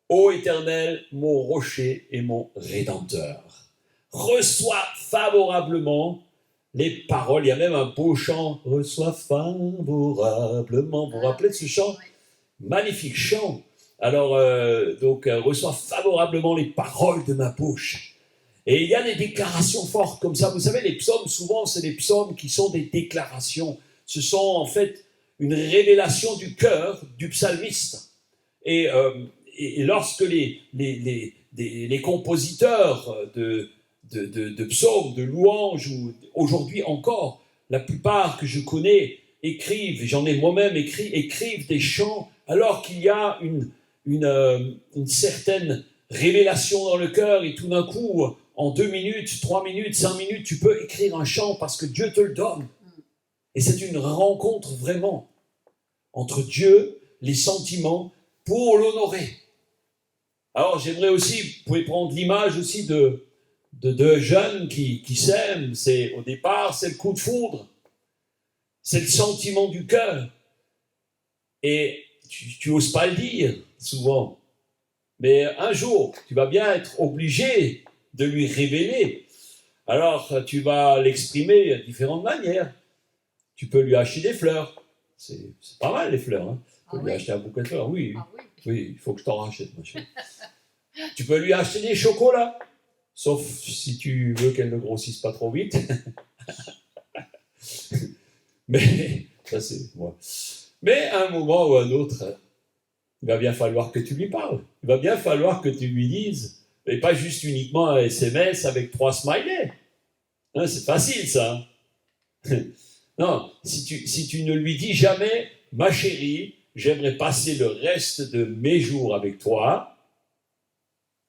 ô Éternel, mon rocher et mon rédempteur. » Reçois favorablement les paroles. Il y a même un beau chant. « Reçois favorablement. » Vous vous rappelez de ce chant? Magnifique chant. Alors, reçois favorablement les paroles de ma bouche. Et il y a des déclarations fortes comme ça. Vous savez, les psaumes, souvent, c'est des psaumes qui sont des déclarations. Ce sont en fait une révélation du cœur du psalmiste. Et lorsque les compositeurs de psaumes, de louanges, ou aujourd'hui encore, la plupart que je connais écrivent, j'en ai moi-même écrit, écrivent des chants alors qu'il y a une certaine révélation dans le cœur et tout d'un coup, en 2 minutes, 3 minutes, 5 minutes, tu peux écrire un chant parce que Dieu te le donne. Et c'est une rencontre vraiment entre Dieu, les sentiments, pour l'honorer. Alors j'aimerais aussi, vous pouvez prendre l'image aussi de jeunes qui s'aiment. Au départ, c'est le coup de foudre. C'est le sentiment du cœur. Et tu n'oses pas le dire, souvent. Mais un jour, tu vas bien être obligé de lui révéler. Alors, tu vas l'exprimer de différentes manières. Tu peux lui acheter des fleurs. C'est pas mal, les fleurs. Hein. Tu peux lui acheter un bouquet de fleurs. Oui, oui, il faut que je t'en rachète, ma chérie. Tu peux lui acheter des chocolats. Sauf si tu veux qu'elle ne grossisse pas trop vite. Mais, ça c'est moi. Mais à un moment ou à un autre, il va bien falloir que tu lui parles. Il va bien falloir que tu lui dises, et pas juste uniquement un SMS avec 3 smileys. Hein, c'est facile, ça. Non, si tu ne lui dis jamais, ma chérie, j'aimerais passer le reste de mes jours avec toi,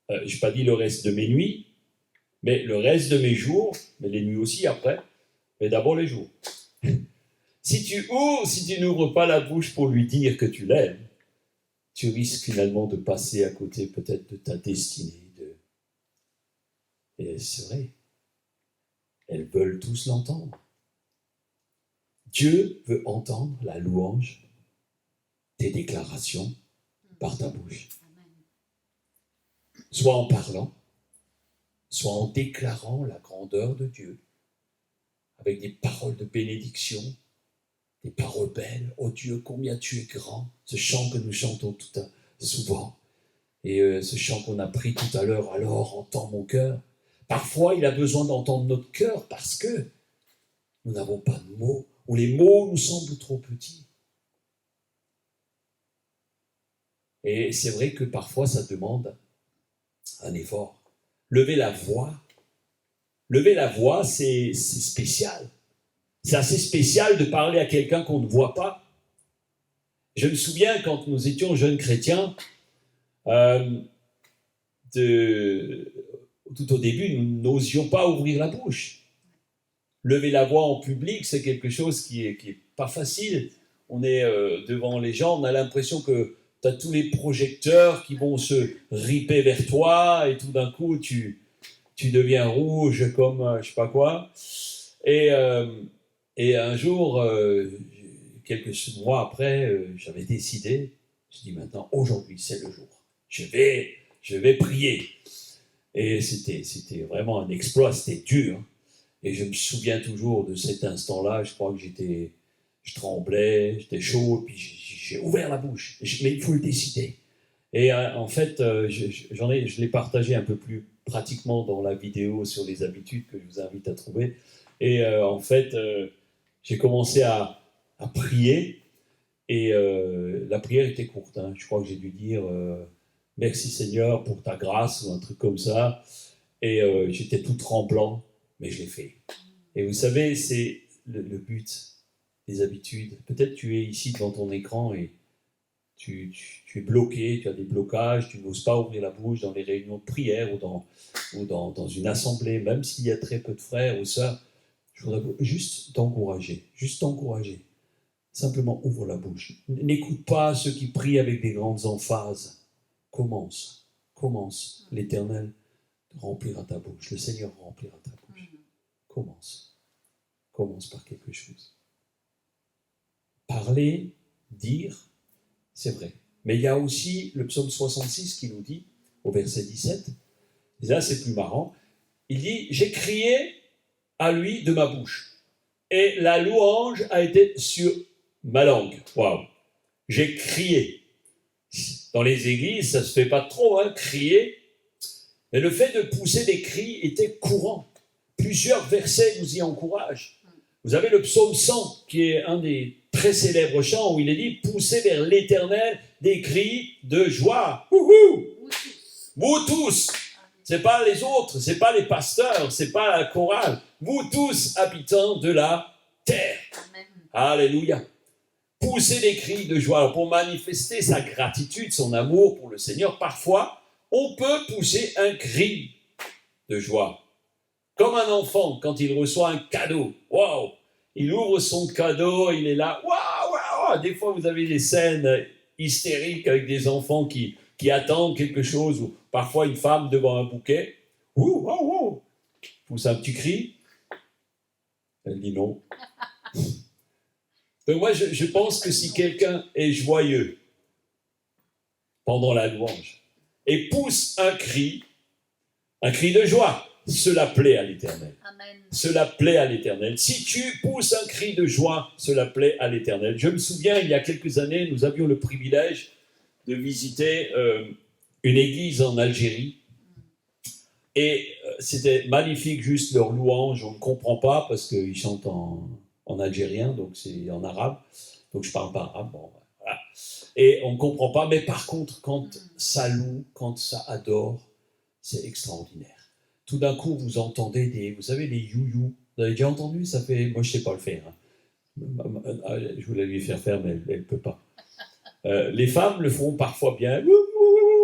je n'ai pas dit le reste de mes nuits, Mais le reste de mes jours, mais les nuits aussi après, mais d'abord les jours. Si tu n'ouvres pas la bouche pour lui dire que tu l'aimes, tu risques finalement de passer à côté peut-être de ta destinée. Et c'est vrai, elles veulent tous l'entendre. Dieu veut entendre la louange, tes déclarations par ta bouche. Soit en parlant, soit en déclarant la grandeur de Dieu, avec des paroles de bénédiction, des paroles belles. Oh Dieu, combien tu es grand. Ce chant que nous chantons souvent. Et ce chant qu'on a pris tout à l'heure, alors entends mon cœur. Parfois, il a besoin d'entendre notre cœur parce que nous n'avons pas de mots, ou les mots nous semblent trop petits. Et c'est vrai que parfois, ça demande un effort. Lever la voix, c'est spécial. C'est assez spécial de parler à quelqu'un qu'on ne voit pas. Je me souviens, quand nous étions jeunes chrétiens, tout au début, nous n'osions pas ouvrir la bouche. Lever la voix en public, c'est quelque chose qui est pas facile. On est devant les gens, on a l'impression que tu as tous les projecteurs qui vont se riper vers toi, et tout d'un coup, tu deviens rouge comme je sais pas quoi. Et un jour, quelques mois après, j'avais décidé, je dis maintenant, aujourd'hui, c'est le jour. Je vais prier. Et c'était vraiment un exploit, c'était dur. Et je me souviens toujours de cet instant-là, je crois que je tremblais, j'étais chaud, puis j'ai ouvert la bouche. Mais il faut le décider. Et en fait, je l'ai partagé un peu plus pratiquement dans la vidéo sur les habitudes que je vous invite à trouver. Et en fait, j'ai commencé à prier. Et la prière était courte. Hein. Je crois que j'ai dû dire merci Seigneur pour ta grâce ou un truc comme ça. Et j'étais tout tremblant, mais je l'ai fait. Et vous savez, c'est le but des habitudes. Peut-être tu es ici devant ton écran et tu es bloqué, tu as des blocages, tu n'oses pas ouvrir la bouche dans les réunions de prière ou dans une assemblée, même s'il y a très peu de frères ou sœurs. Je voudrais juste t'encourager. Simplement ouvre la bouche. N'écoute pas ceux qui prient avec des grandes emphases. Commence. L'Éternel remplira ta bouche. Le Seigneur remplira ta bouche. Commence par quelque chose. Parler, dire, c'est vrai. Mais il y a aussi le psaume 66 qui nous dit, au verset 17, et là c'est plus marrant, il dit « J'ai crié à lui de ma bouche, et la louange a été sur ma langue. » Waouh. J'ai crié. Dans les églises, ça ne se fait pas trop, hein, crier. Mais le fait de pousser des cris était courant. Plusieurs versets nous y encouragent. Vous avez le psaume 100, qui est un des très célèbres chants, où il est dit « Poussez vers l'Éternel des cris de joie. » Wouhou! Vous tous. C'est pas les autres, c'est pas les pasteurs, c'est pas la chorale. Vous tous, habitants de la terre. Amen. Alléluia. Pousser des cris de joie. Alors, pour manifester sa gratitude, son amour pour le Seigneur, parfois, on peut pousser un cri de joie. Comme un enfant, quand il reçoit un cadeau. Waouh! Il ouvre son cadeau, il est là. Waouh, waouh, waouh! Des fois, vous avez des scènes hystériques avec des enfants qui attendent quelque chose, ou parfois une femme devant un bouquet. Ouh, waouh, waouh! Pousse un petit cri. Elle dit non. Donc moi, je pense que si quelqu'un est joyeux pendant la louange et pousse un cri de joie, cela plaît à l'Éternel. Amen. Cela plaît à l'Éternel. Si tu pousses un cri de joie, cela plaît à l'Éternel. Je me souviens, il y a quelques années, nous avions le privilège de visiter une église en Algérie. Et c'était magnifique, juste leur louange. On ne comprend pas parce qu'ils chantent en algérien, donc c'est en arabe. Donc je ne parle pas arabe. Bon, voilà. Et on ne comprend pas. Mais par contre, quand ça loue, quand ça adore, c'est extraordinaire. Tout d'un coup, vous entendez vous savez, les you-you. Vous avez déjà entendu? Ça fait, moi, je ne sais pas le faire. Hein. Je voulais lui faire, mais elle ne peut pas. Les femmes le font parfois bien.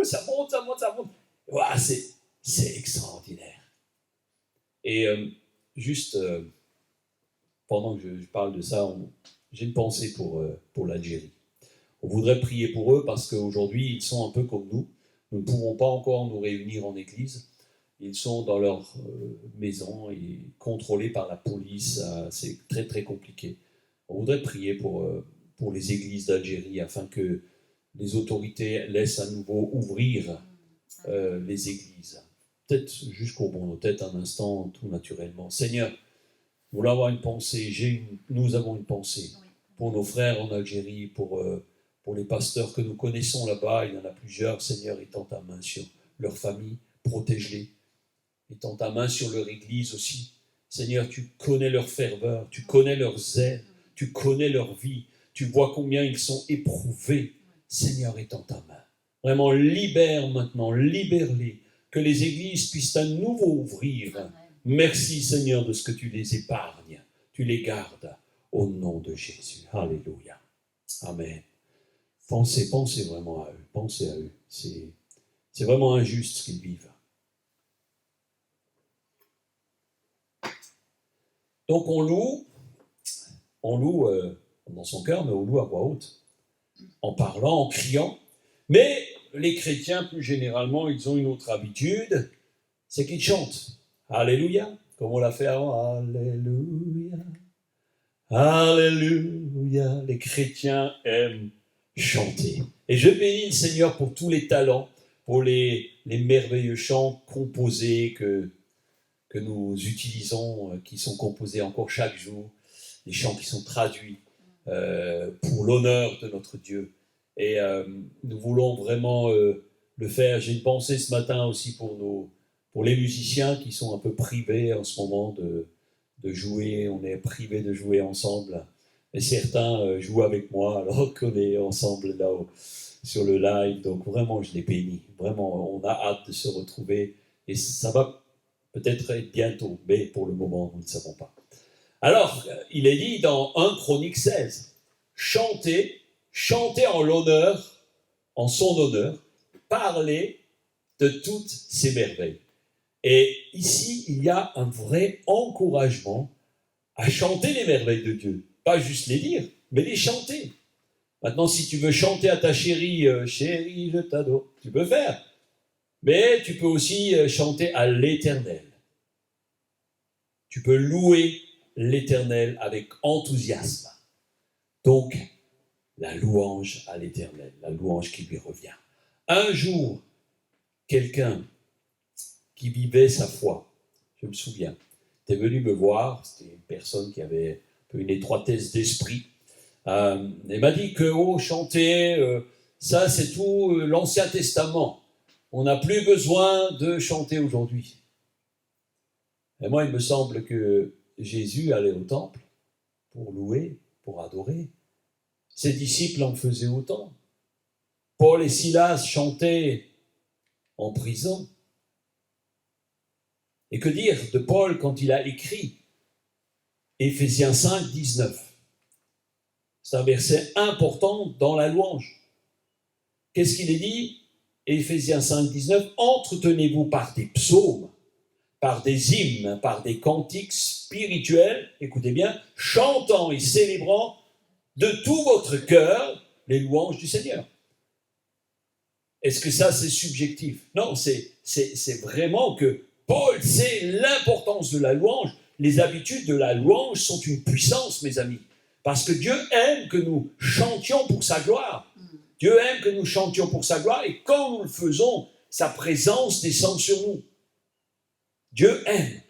Ça monte. Ouais, c'est extraordinaire. Et juste, pendant que je parle de ça, j'ai une pensée pour l'Algérie. On voudrait prier pour eux parce qu'aujourd'hui, ils sont un peu comme nous. Nous ne pouvons pas encore nous réunir en église. Ils sont dans leur maison et contrôlés par la police. C'est très, très compliqué. On voudrait prier pour les églises d'Algérie afin que les autorités laissent à nouveau ouvrir les églises. Peut-être jusqu'au bout, peut-être un instant, tout naturellement. Seigneur, nous voulons avoir une pensée, nous avons une pensée pour nos frères en Algérie, pour les pasteurs que nous connaissons là-bas. Il y en a plusieurs. Seigneur, étends ta main sur leur famille, protège-les. Étends ta main sur leur église aussi. Seigneur, tu connais leur ferveur, tu connais leur zèle, tu connais leur vie, tu vois combien ils sont éprouvés. Seigneur, étends ta main. Vraiment, libère maintenant, libère-les, que les églises puissent à nouveau ouvrir. Merci, Seigneur, de ce que tu les épargnes, tu les gardes, au nom de Jésus. Alléluia. Amen. Pensez vraiment à eux, pensez à eux. C'est vraiment injuste ce qu'ils vivent. Donc on loue dans son cœur, mais on loue à voix haute, en parlant, en criant. Mais les chrétiens, plus généralement, ils ont une autre habitude, c'est qu'ils chantent. Alléluia, comme on l'a fait avant. Alléluia, Alléluia. Les chrétiens aiment chanter. Et je bénis le Seigneur pour tous les talents, pour les merveilleux chants composés que nous utilisons, qui sont composés encore chaque jour, des chants qui sont traduits pour l'honneur de notre Dieu. Et nous voulons vraiment le faire. J'ai une pensée ce matin aussi pour les musiciens qui sont un peu privés en ce moment de jouer. On est privés de jouer ensemble. Et certains jouent avec moi alors qu'on est ensemble là sur le live. Donc vraiment, je les bénis. Vraiment, on a hâte de se retrouver. Et ça va peut-être bientôt, mais pour le moment, nous ne savons pas. Alors, il est dit dans 1 Chronique 16, chantez en son honneur, parlez de toutes ses merveilles. Et ici, il y a un vrai encouragement à chanter les merveilles de Dieu. Pas juste les dire, mais les chanter. Maintenant, si tu veux chanter à ta chérie, chérie, je t'adore, tu peux faire. Mais tu peux aussi chanter à l'Éternel. Tu peux louer l'Éternel avec enthousiasme. Donc, la louange à l'Éternel, la louange qui lui revient. Un jour, quelqu'un qui vivait sa foi, je me souviens, était venu me voir, c'était une personne qui avait un peu une étroitesse d'esprit, et m'a dit que, chanter, ça c'est tout l'Ancien Testament. On n'a plus besoin de chanter aujourd'hui. Et moi, il me semble que Jésus allait au temple pour louer, pour adorer. Ses disciples en faisaient autant. Paul et Silas chantaient en prison. Et que dire de Paul quand il a écrit Éphésiens 5, 19 ? C'est un verset important dans la louange. Qu'est-ce qu'il est dit ? Éphésiens 5, 19, entretenez-vous par des psaumes, par des hymnes, par des cantiques spirituels, écoutez bien, chantant et célébrant de tout votre cœur les louanges du Seigneur. Est-ce que ça c'est subjectif ? Non, c'est vraiment que Paul sait l'importance de la louange. Les habitudes de la louange sont une puissance, mes amis, parce que Dieu aime que nous chantions pour sa gloire. Dieu aime que nous chantions pour sa gloire, et quand nous le faisons, sa présence descend sur nous. Dieu aime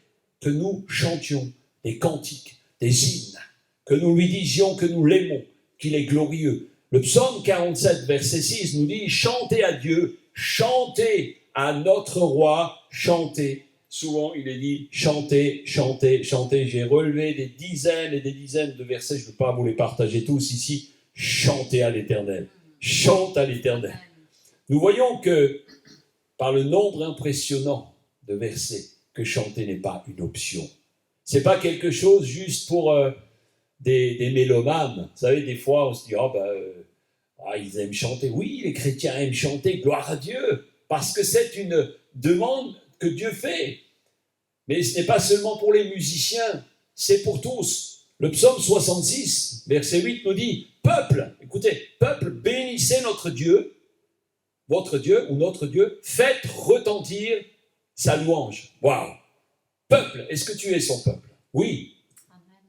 que nous chantions des cantiques, des hymnes, que nous lui disions que nous l'aimons, qu'il est glorieux. Le psaume 47, verset 6 nous dit « Chantez à Dieu, chantez à notre roi, chantez ». Souvent, il est dit « Chantez, chantez, chantez ». J'ai relevé des dizaines et des dizaines de versets, je ne peux pas vous les partager tous ici. Chantez à l'Éternel. Chante à l'Éternel. Nous voyons que, par le nombre impressionnant de versets, que chanter n'est pas une option. Ce n'est pas quelque chose juste pour des mélomanes. Vous savez, des fois, on se dit ils aiment chanter. Oui, les chrétiens aiment chanter, gloire à Dieu, parce que c'est une demande que Dieu fait. Mais ce n'est pas seulement pour les musiciens, c'est pour tous. Le psaume 66, verset 8 nous dit, peuple, écoutez, peuple, bénissez notre Dieu, votre Dieu ou notre Dieu, faites retentir sa louange. Waouh! Peuple, est-ce que tu es son peuple? Oui.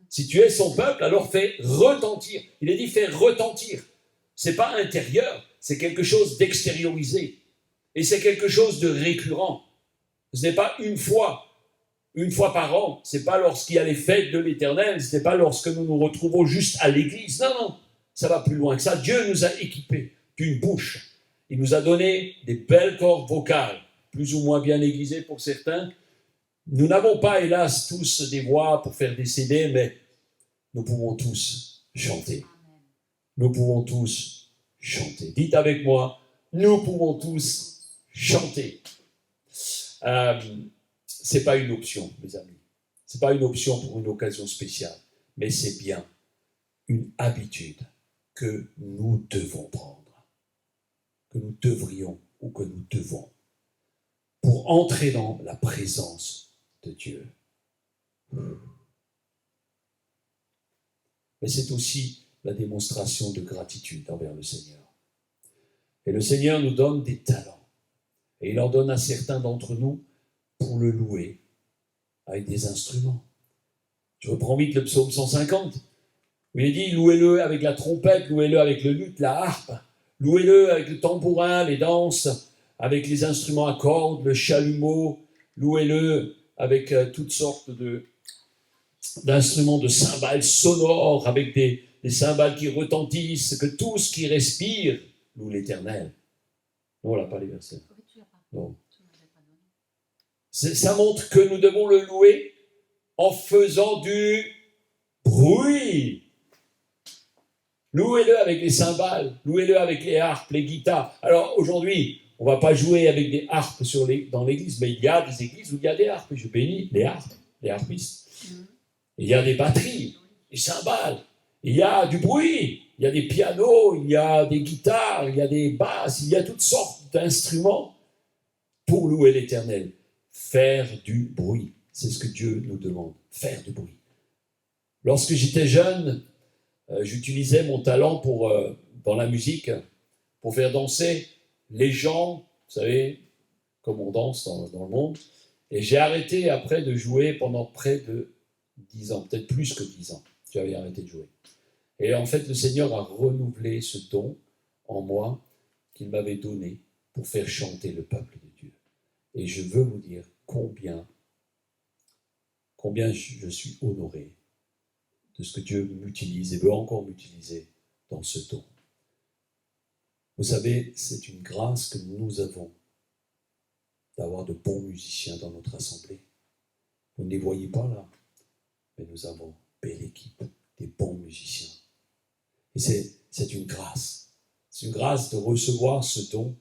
Si tu es son peuple, alors fais retentir. Il est dit fais retentir. Ce n'est pas intérieur, c'est quelque chose d'extériorisé. Et c'est quelque chose de récurrent. Ce n'est pas une fois par an. Ce n'est pas lorsqu'il y a les fêtes de l'Éternel. Ce n'est pas lorsque nous nous retrouvons juste à l'église. Non, non, ça va plus loin que ça. Dieu nous a équipés d'une bouche. Il nous a donné des belles cordes vocales, plus ou moins bien aiguisées pour certains. Nous n'avons pas, hélas, tous des voix pour faire des CD, mais nous pouvons tous chanter. Nous pouvons tous chanter. Dites avec moi, nous pouvons tous chanter. C'est pas une option, mes amis. C'est pas une option pour une occasion spéciale, mais c'est bien une habitude que nous devons prendre, que nous devrions ou que nous devons, pour entrer dans la présence de Dieu. Mais c'est aussi la démonstration de gratitude envers le Seigneur. Et le Seigneur nous donne des talents. Et il en donne à certains d'entre nous pour le louer avec des instruments. Je reprends vite le psaume 150, où il est dit, louez-le avec la trompette, louez-le avec le luth, la harpe, louez-le avec le tambourin, les danses, avec les instruments à cordes, le chalumeau, louez-le avec toutes sortes d'instruments de cymbales sonores, avec des cymbales qui retentissent, que tout ce qui respire loue l'Éternel. Non, on n'a pas les versets. Non. Ça montre que nous devons le louer en faisant du bruit. Louez-le avec les cymbales, louez-le avec les harpes, les guitares. Alors aujourd'hui, on ne va pas jouer avec des harpes dans l'église, mais il y a des églises où il y a des harpes. Je bénis les harpes, les harpistes. Il y a des batteries, des cymbales, il y a du bruit, il y a des pianos, il y a des guitares, il y a des basses, il y a toutes sortes d'instruments pour louer l'Éternel. Faire du bruit, c'est ce que Dieu nous demande, faire du bruit. Lorsque j'étais jeune, j'utilisais mon talent dans la musique pour faire danser les gens, vous savez, comme on danse dans le monde. Et j'ai arrêté après de jouer pendant près de 10 ans, peut-être plus que 10 ans. J'avais arrêté de jouer. Et en fait, le Seigneur a renouvelé ce don en moi qu'il m'avait donné pour faire chanter le peuple de Dieu. Et je veux vous dire combien je suis honoré de ce que Dieu m'utilise et veut encore m'utiliser dans ce don. Vous savez, c'est une grâce que nous avons d'avoir de bons musiciens dans notre assemblée. Vous ne les voyez pas là, mais nous avons une belle équipe, des bons musiciens. Et c'est une grâce. C'est une grâce de recevoir ce don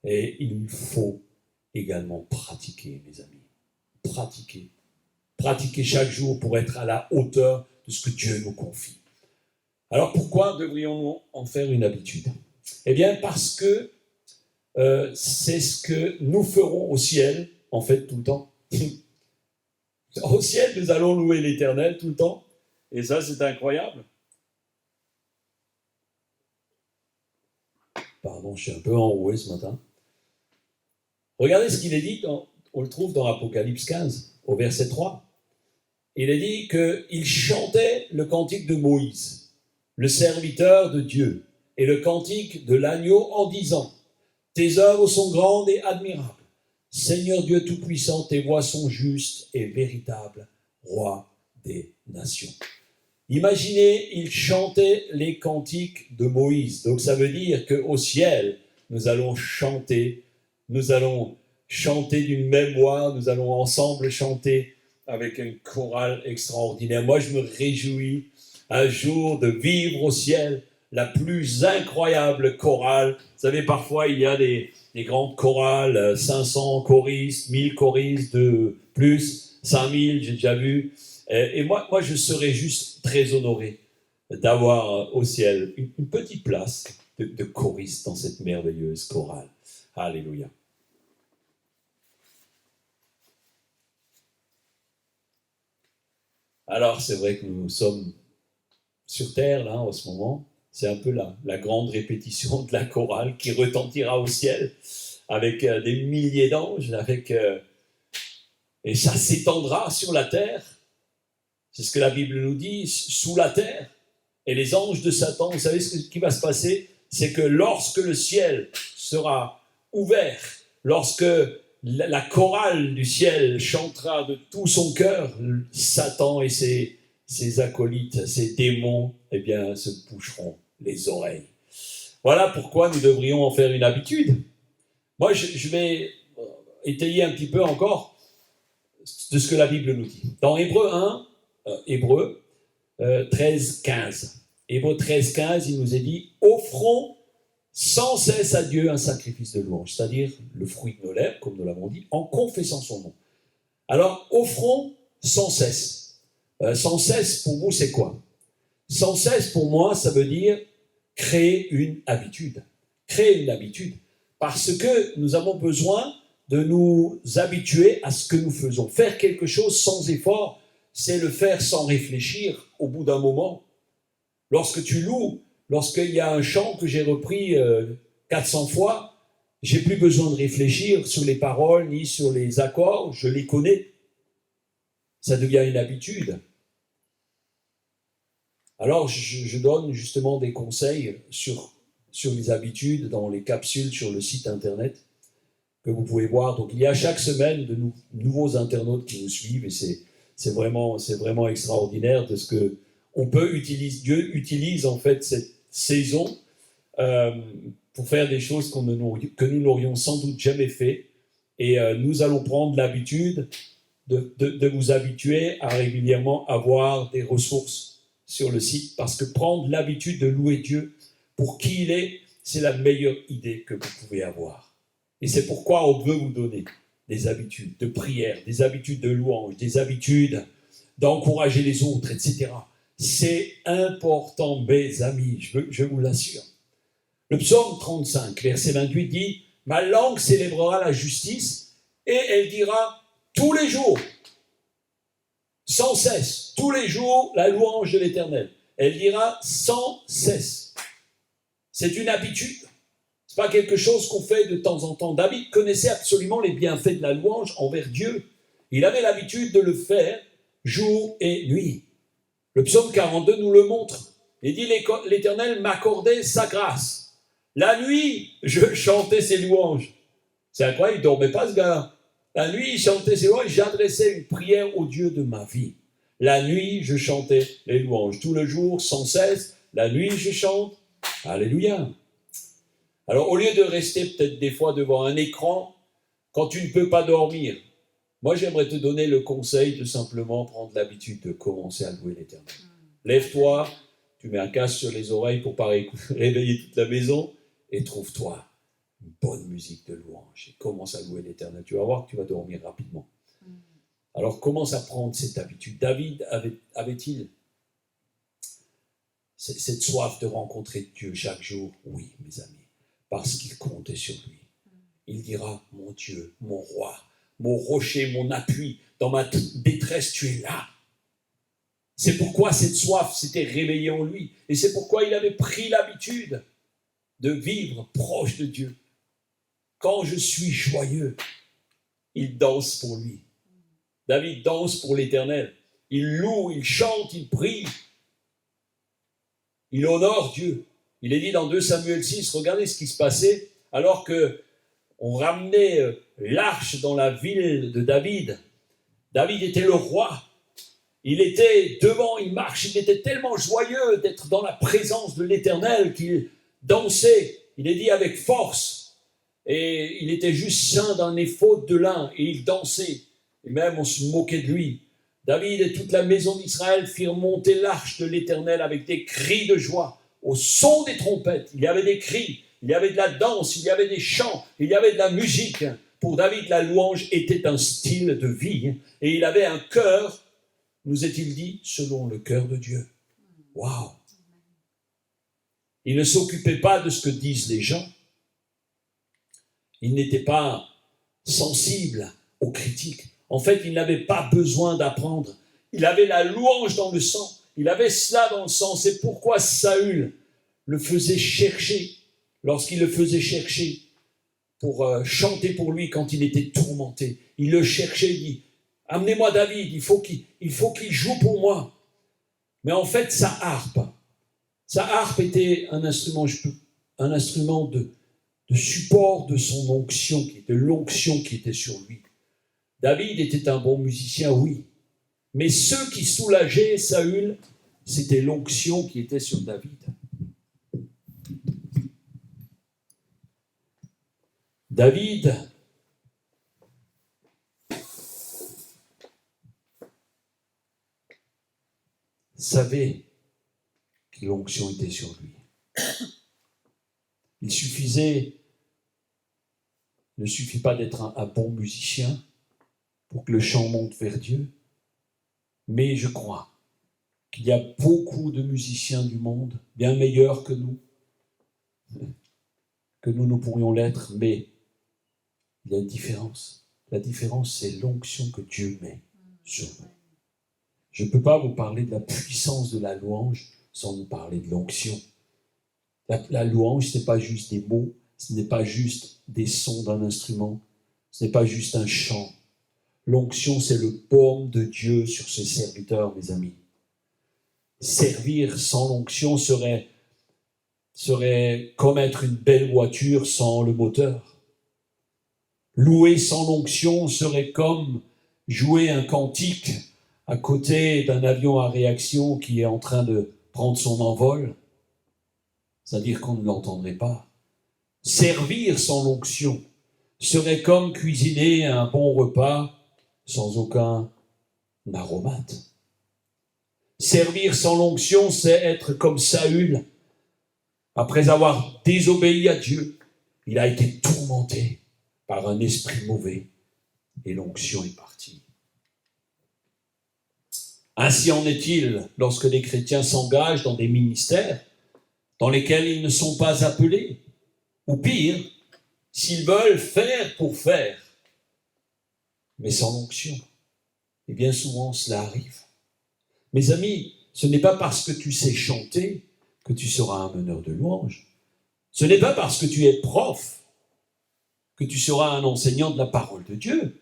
et il nous faut également pratiquer, mes amis. Pratiquer. Pratiquer chaque jour pour être à la hauteur de ce que Dieu nous confie. Alors pourquoi devrions-nous en faire une habitude? Eh bien parce que c'est ce que nous ferons au ciel, en fait, tout le temps. Au ciel, nous allons louer l'Éternel tout le temps. Et ça, c'est incroyable. Pardon, je suis un peu enroué ce matin. Regardez ce qu'il est dit, on le trouve dans Apocalypse 15, au verset 3. Il est dit qu'il chantait le cantique de Moïse, le serviteur de Dieu, et le cantique de l'agneau en disant « Tes œuvres sont grandes et admirables. Seigneur Dieu Tout-Puissant, tes voies sont justes et véritables, roi des nations. » Imaginez, il chantait les cantiques de Moïse. Donc ça veut dire qu'au ciel, nous allons chanter d'une même voix, nous allons ensemble chanter avec une chorale extraordinaire. Moi, je me réjouis un jour de vivre au ciel la plus incroyable chorale. Vous savez, parfois, il y a des grandes chorales, 500 choristes, 1000 choristes, de plus, 5000, j'ai déjà vu. Et moi, je serais juste très honoré d'avoir au ciel une petite place de choriste dans cette merveilleuse chorale. Alléluia. Alors, c'est vrai que nous sommes sur terre, là, en ce moment. C'est un peu la grande répétition de la chorale qui retentira au ciel avec des milliers d'anges, et ça s'étendra sur la terre. C'est ce que la Bible nous dit, sous la terre. Et les anges de Satan, vous savez ce qui va se passer? C'est que lorsque le ciel sera ouvert, lorsque la chorale du ciel chantera de tout son cœur, Satan et ses acolytes, ses démons, eh bien, se boucheront les oreilles. Voilà pourquoi nous devrions en faire une habitude. Moi, je vais étayer un petit peu encore de ce que la Bible nous dit. Dans Hébreux 1, Hébreux 13, 15. Hébreux 13, 15, il nous est dit « Offrons sans cesse à Dieu un sacrifice de louange, c'est-à-dire le fruit de nos lèvres, comme nous l'avons dit, en confessant son nom. » Alors, offrons sans cesse. Sans cesse, pour vous, c'est quoi? Sans cesse, pour moi, ça veut dire créer une habitude. Créer une habitude. Parce que nous avons besoin de nous habituer à ce que nous faisons. Faire quelque chose sans effort, c'est le faire sans réfléchir au bout d'un moment. Lorsque tu loues, lorsqu'il y a un chant que j'ai repris 400 fois, j'ai plus besoin de réfléchir sur les paroles ni sur les accords, je les connais. Ça devient une habitude. Alors, je donne justement des conseils sur les habitudes dans les capsules sur le site internet que vous pouvez voir. Donc, il y a chaque semaine de nouveaux internautes qui nous suivent et c'est vraiment extraordinaire de ce que on peut utiliser. Dieu utilise en fait cette saison pour faire des choses que nous n'aurions sans doute jamais fait. Et nous allons prendre l'habitude de vous habituer à régulièrement avoir des ressources sur le site, parce que prendre l'habitude de louer Dieu pour qui il est, c'est la meilleure idée que vous pouvez avoir. Et c'est pourquoi on veut vous donner des habitudes de prière, des habitudes de louange, des habitudes d'encourager les autres, etc. C'est important, mes amis, je vous l'assure. Le psaume 35, verset 28 dit « Ma langue célébrera la justice et elle dira tous les jours, sans cesse, tous les jours, la louange de l'Éternel. » Elle dira sans cesse. C'est une habitude. Ce n'est pas quelque chose qu'on fait de temps en temps. David connaissait absolument les bienfaits de la louange envers Dieu. Il avait l'habitude de le faire jour et nuit. Le psaume 42 nous le montre. Il dit « L'Éternel m'accordait sa grâce. La nuit, je chantais ses louanges. » C'est incroyable, il ne dormait pas ce gars-là. La nuit, il chantait ses louanges, j'adressais une prière au Dieu de ma vie. La nuit, je chantais les louanges. Tout le jour, sans cesse, la nuit, je chante. Alléluia. Alors, au lieu de rester peut-être des fois devant un écran, quand tu ne peux pas dormir, moi, j'aimerais te donner le conseil de simplement prendre l'habitude de commencer à louer l'Éternel. Lève-toi, tu mets un casque sur les oreilles pour ne pas réveiller toute la maison, et trouve-toi une bonne musique de louange et commence à louer l'Éternel. Tu vas voir que tu vas dormir rapidement. Alors commence à prendre cette habitude. David avait-il cette soif de rencontrer Dieu chaque jour? Oui, mes amis, parce qu'il comptait sur lui. Il dira, mon Dieu, mon roi, mon rocher, mon appui, dans ma détresse, tu es là. C'est pourquoi cette soif s'était réveillée en lui. Et c'est pourquoi il avait pris l'habitude de vivre proche de Dieu. Quand je suis joyeux, il danse pour lui. David danse pour l'Éternel. Il loue, il chante, il prie. Il honore Dieu. Il est dit dans 2 Samuel 6, regardez ce qui se passait alors qu'on ramenait l'arche dans la ville de David. David était le roi. Il était devant, il marche, il était tellement joyeux d'être dans la présence de l'Éternel qu'il dansait, il est dit avec force. Et il était juste ceint d'un éphod de lin et il dansait. Et même on se moquait de lui. David et toute la maison d'Israël firent monter l'arche de l'Éternel avec des cris de joie. Au son des trompettes, il y avait des cris, il y avait de la danse, il y avait des chants, il y avait de la musique. Pour David, la louange était un style de vie. Et il avait un cœur, nous est-il dit, selon le cœur de Dieu. Waouh! Il ne s'occupait pas de ce que disent les gens. Il n'était pas sensible aux critiques. En fait, il n'avait pas besoin d'apprendre. Il avait la louange dans le sang. Il avait cela dans le sang. C'est pourquoi Saül le faisait chercher, lorsqu'il le faisait chercher pour chanter pour lui quand il était tourmenté. Il le cherchait, il dit, amenez-moi David, il faut qu'il joue pour moi. Mais en fait, sa harpe était un instrument de support de son onction, de l'onction qui était sur lui. David était un bon musicien, oui. Mais ceux qui soulageaient Saül, c'était l'onction qui était sur David. David savait que l'onction était sur lui. Il ne suffit pas d'être un bon musicien pour que le chant monte vers Dieu, mais je crois qu'il y a beaucoup de musiciens du monde, bien meilleurs que nous pourrions l'être, mais il y a une différence. La différence, c'est l'onction que Dieu met sur nous. Je ne peux pas vous parler de la puissance de la louange sans vous parler de l'onction. La louange, ce n'est pas juste des mots, ce n'est pas juste des sons d'un instrument, ce n'est pas juste un chant. L'onction, c'est le baume de Dieu sur ses serviteurs, mes amis. Servir sans l'onction serait comme être une belle voiture sans le moteur. Louer sans l'onction serait comme jouer un cantique à côté d'un avion à réaction qui est en train de prendre son envol. C'est-à-dire qu'on ne l'entendrait pas. Servir sans l'onction serait comme cuisiner un bon repas sans aucun aromate. Servir sans l'onction, c'est être comme Saül. Après avoir désobéi à Dieu, il a été tourmenté par un esprit mauvais et l'onction est partie. Ainsi en est-il lorsque les chrétiens s'engagent dans des ministères dans lesquels ils ne sont pas appelés, ou pire, s'ils veulent faire pour faire, mais sans l'onction. Et bien souvent, cela arrive. Mes amis, ce n'est pas parce que tu sais chanter que tu seras un meneur de louanges. Ce n'est pas parce que tu es prof que tu seras un enseignant de la parole de Dieu.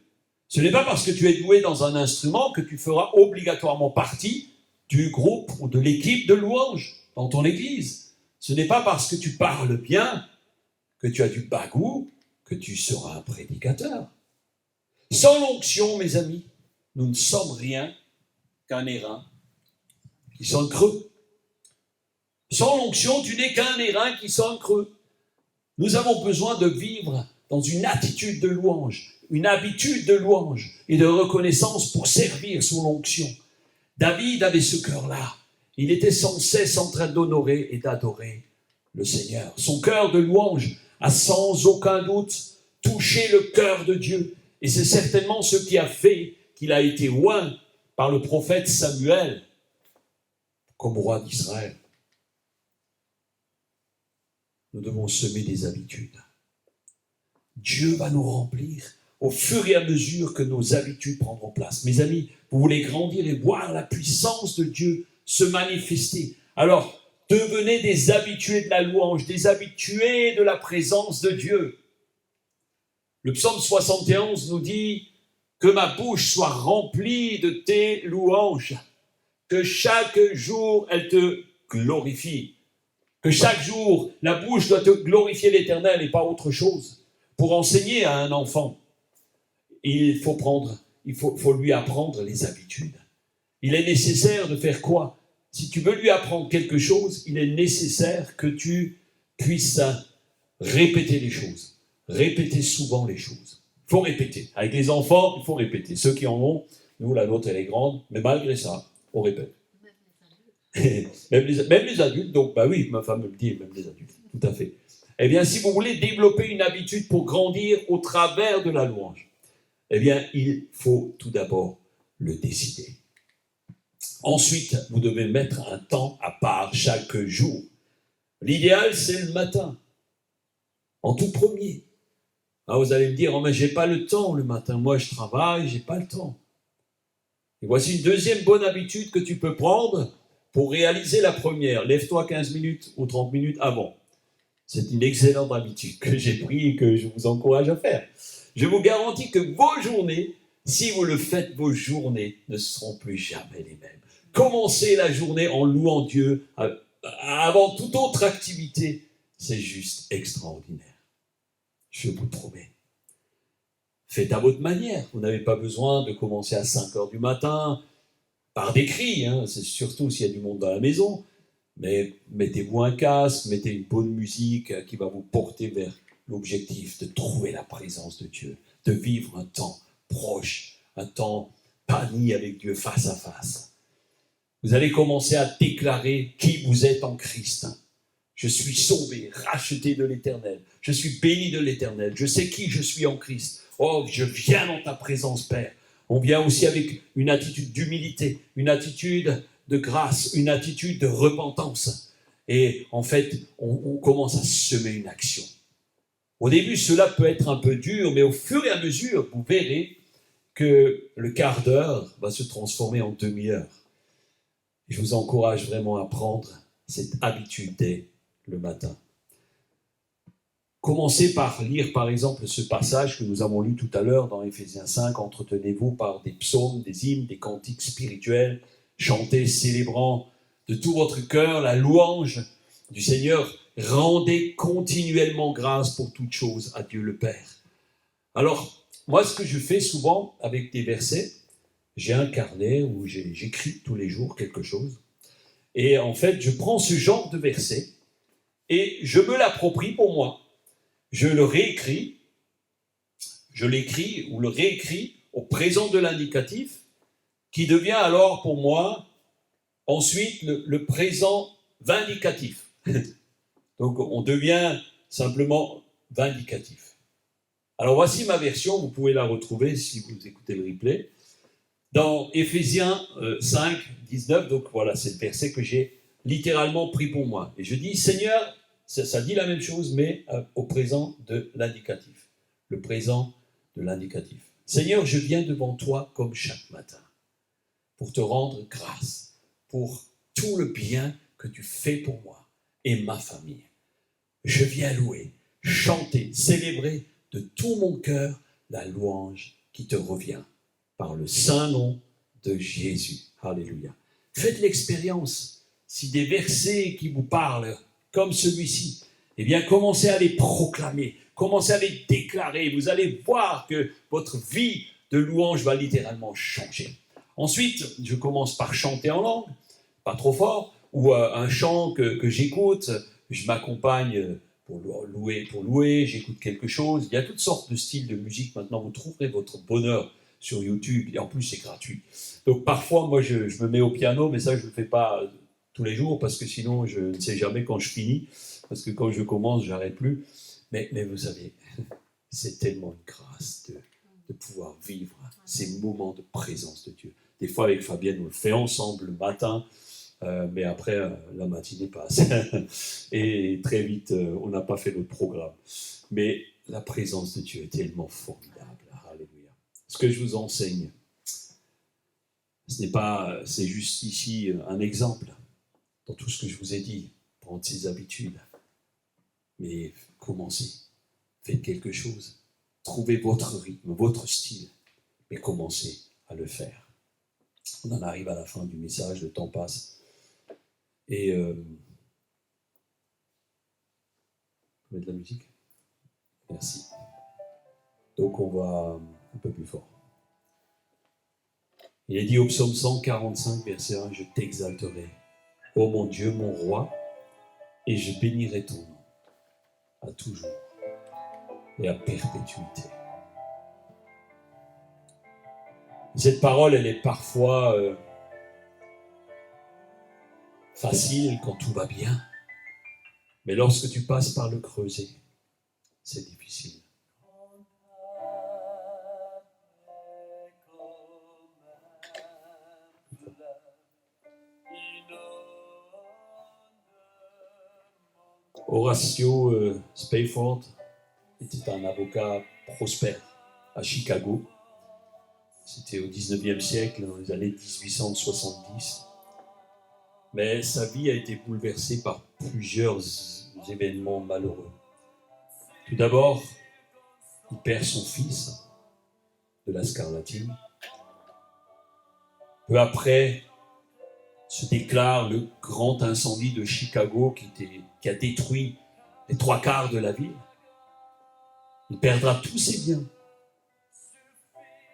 Ce n'est pas parce que tu es doué dans un instrument que tu feras obligatoirement partie du groupe ou de l'équipe de louanges dans ton église. Ce n'est pas parce que tu parles bien, que tu as du bagou, que tu seras un prédicateur. Sans l'onction, mes amis, nous ne sommes rien qu'un airain qui sonne creux. Sans l'onction, tu n'es qu'un airain qui sonne creux. Nous avons besoin de vivre dans une attitude de louange, une habitude de louange et de reconnaissance pour servir sous l'onction. David avait ce cœur-là. Il était sans cesse en train d'honorer et d'adorer le Seigneur. Son cœur de louange a sans aucun doute touché le cœur de Dieu. Et c'est certainement ce qui a fait qu'il a été oint par le prophète Samuel comme roi d'Israël. Nous devons semer des habitudes. Dieu va nous remplir au fur et à mesure que nos habitudes prendront place. Mes amis, vous voulez grandir et voir la puissance de Dieu se manifester. Alors, devenez des habitués de la louange, des habitués de la présence de Dieu. Le psaume 71 nous dit que ma bouche soit remplie de tes louanges, que chaque jour elle te glorifie, que chaque jour la bouche doit te glorifier l'Éternel et pas autre chose. Pour enseigner à un enfant, il faut lui apprendre les habitudes. Il est nécessaire de faire quoi? Si tu veux lui apprendre quelque chose, il est nécessaire que tu puisses répéter les choses. Répéter souvent les choses. Il faut répéter. Avec les enfants, il faut répéter. Ceux qui en ont, nous, la nôtre, elle est grande, mais malgré ça, on répète. Même les adultes, donc, bah oui, ma femme me le dit, même les adultes, tout à fait. Eh bien, si vous voulez développer une habitude pour grandir au travers de la louange, eh bien, il faut tout d'abord le décider. Ensuite, vous devez mettre un temps à part chaque jour. L'idéal, c'est le matin, en tout premier. Ah, vous allez me dire, oh, mais j'ai pas le temps le matin. Moi, je travaille, j'ai pas le temps. Et voici une deuxième bonne habitude que tu peux prendre pour réaliser la première. Lève-toi 15 minutes ou 30 minutes avant. C'est une excellente habitude que j'ai prise et que je vous encourage à faire. Je vous garantis que vos journées, si vous le faites, vos journées ne seront plus jamais les mêmes. Commencez la journée en louant Dieu avant toute autre activité. C'est juste extraordinaire. Je vous promets. Faites à votre manière. Vous n'avez pas besoin de commencer à 5 heures du matin par des cris. C'est surtout s'il y a du monde dans la maison. Mais mettez-vous un casque, mettez une bonne musique qui va vous porter vers l'objectif de trouver la présence de Dieu, de vivre un temps proche, un temps banni avec Dieu face à face. Vous allez commencer à déclarer qui vous êtes en Christ. Je suis sauvé, racheté de l'Éternel. Je suis béni de l'Éternel. Je sais qui je suis en Christ. Oh, je viens dans ta présence, Père. On vient aussi avec une attitude d'humilité, une attitude de grâce, une attitude de repentance. Et en fait, on commence à semer une action. Au début, cela peut être un peu dur, mais au fur et à mesure, vous verrez que le quart d'heure va se transformer en demi-heure. Je vous encourage vraiment à prendre cette habitude dès le matin. Commencez par lire par exemple ce passage que nous avons lu tout à l'heure dans Éphésiens 5. Entretenez-vous par des psaumes, des hymnes, des cantiques spirituels, chantez, célébrant de tout votre cœur la louange du Seigneur. Rendez continuellement grâce pour toutes choses à Dieu le Père. Alors, moi ce que je fais souvent avec des versets, j'ai un carnet où j'écris tous les jours quelque chose. Et en fait, je prends ce genre de verset et je me l'approprie pour moi. Je le réécris, je l'écris ou le réécris au présent de l'indicatif, qui devient alors pour moi ensuite le présent vindicatif. Donc on devient simplement vindicatif. Alors voici ma version, vous pouvez la retrouver si vous écoutez le replay. Dans Éphésiens 5, 19, donc voilà, c'est le verset que j'ai littéralement pris pour moi. Et je dis, Seigneur, ça dit la même chose, mais au présent de l'indicatif. Le présent de l'indicatif. Seigneur, je viens devant toi comme chaque matin pour te rendre grâce pour tout le bien que tu fais pour moi et ma famille. Je viens louer, chanter, célébrer de tout mon cœur la louange qui te revient par le saint nom de Jésus. Alléluia. Faites l'expérience. Si des versets qui vous parlent comme celui-ci, eh bien, commencez à les proclamer, commencez à les déclarer. Vous allez voir que votre vie de louange va littéralement changer. Ensuite, je commence par chanter en langue, pas trop fort, ou un chant que j'écoute, je m'accompagne pour louer, j'écoute quelque chose. Il y a toutes sortes de styles de musique maintenant, vous trouverez votre bonheur sur YouTube, et en plus c'est gratuit. Donc parfois, moi je me mets au piano, mais ça je ne le fais pas tous les jours, parce que sinon je ne sais jamais quand je finis, parce que quand je commence, j'arrête plus. Mais vous savez, c'est tellement une grâce de pouvoir vivre ces moments de présence de Dieu. Des fois avec Fabienne, on le fait ensemble le matin, mais après la matinée passe. Et très vite, on n'a pas fait notre programme. Mais la présence de Dieu est tellement formidable. Alléluia. Ce que je vous enseigne, c'est juste ici un exemple dans tout ce que je vous ai dit, prendre ces habitudes. Mais commencez, faites quelque chose, trouvez votre rythme, votre style, mais commencez à le faire. On en arrive à la fin du message, le temps passe. Et vous mettez de la musique ? Merci. Donc on va un peu plus fort. Il est dit au psaume 145, verset 1, « Je t'exalterai, ô mon Dieu, mon roi, et je bénirai ton nom à toujours et à perpétuité. » Cette parole, elle est parfois facile quand tout va bien, mais lorsque tu passes par le creuset, c'est difficile. Horatio Spafford était un avocat prospère à Chicago. C'était au 19e siècle, dans les années 1870. Mais sa vie a été bouleversée par plusieurs événements malheureux. Tout d'abord, il perd son fils de la scarlatine. Peu après, se déclare le grand incendie de Chicago qui a détruit les 3/4 de la ville. Il perdra tous ses biens.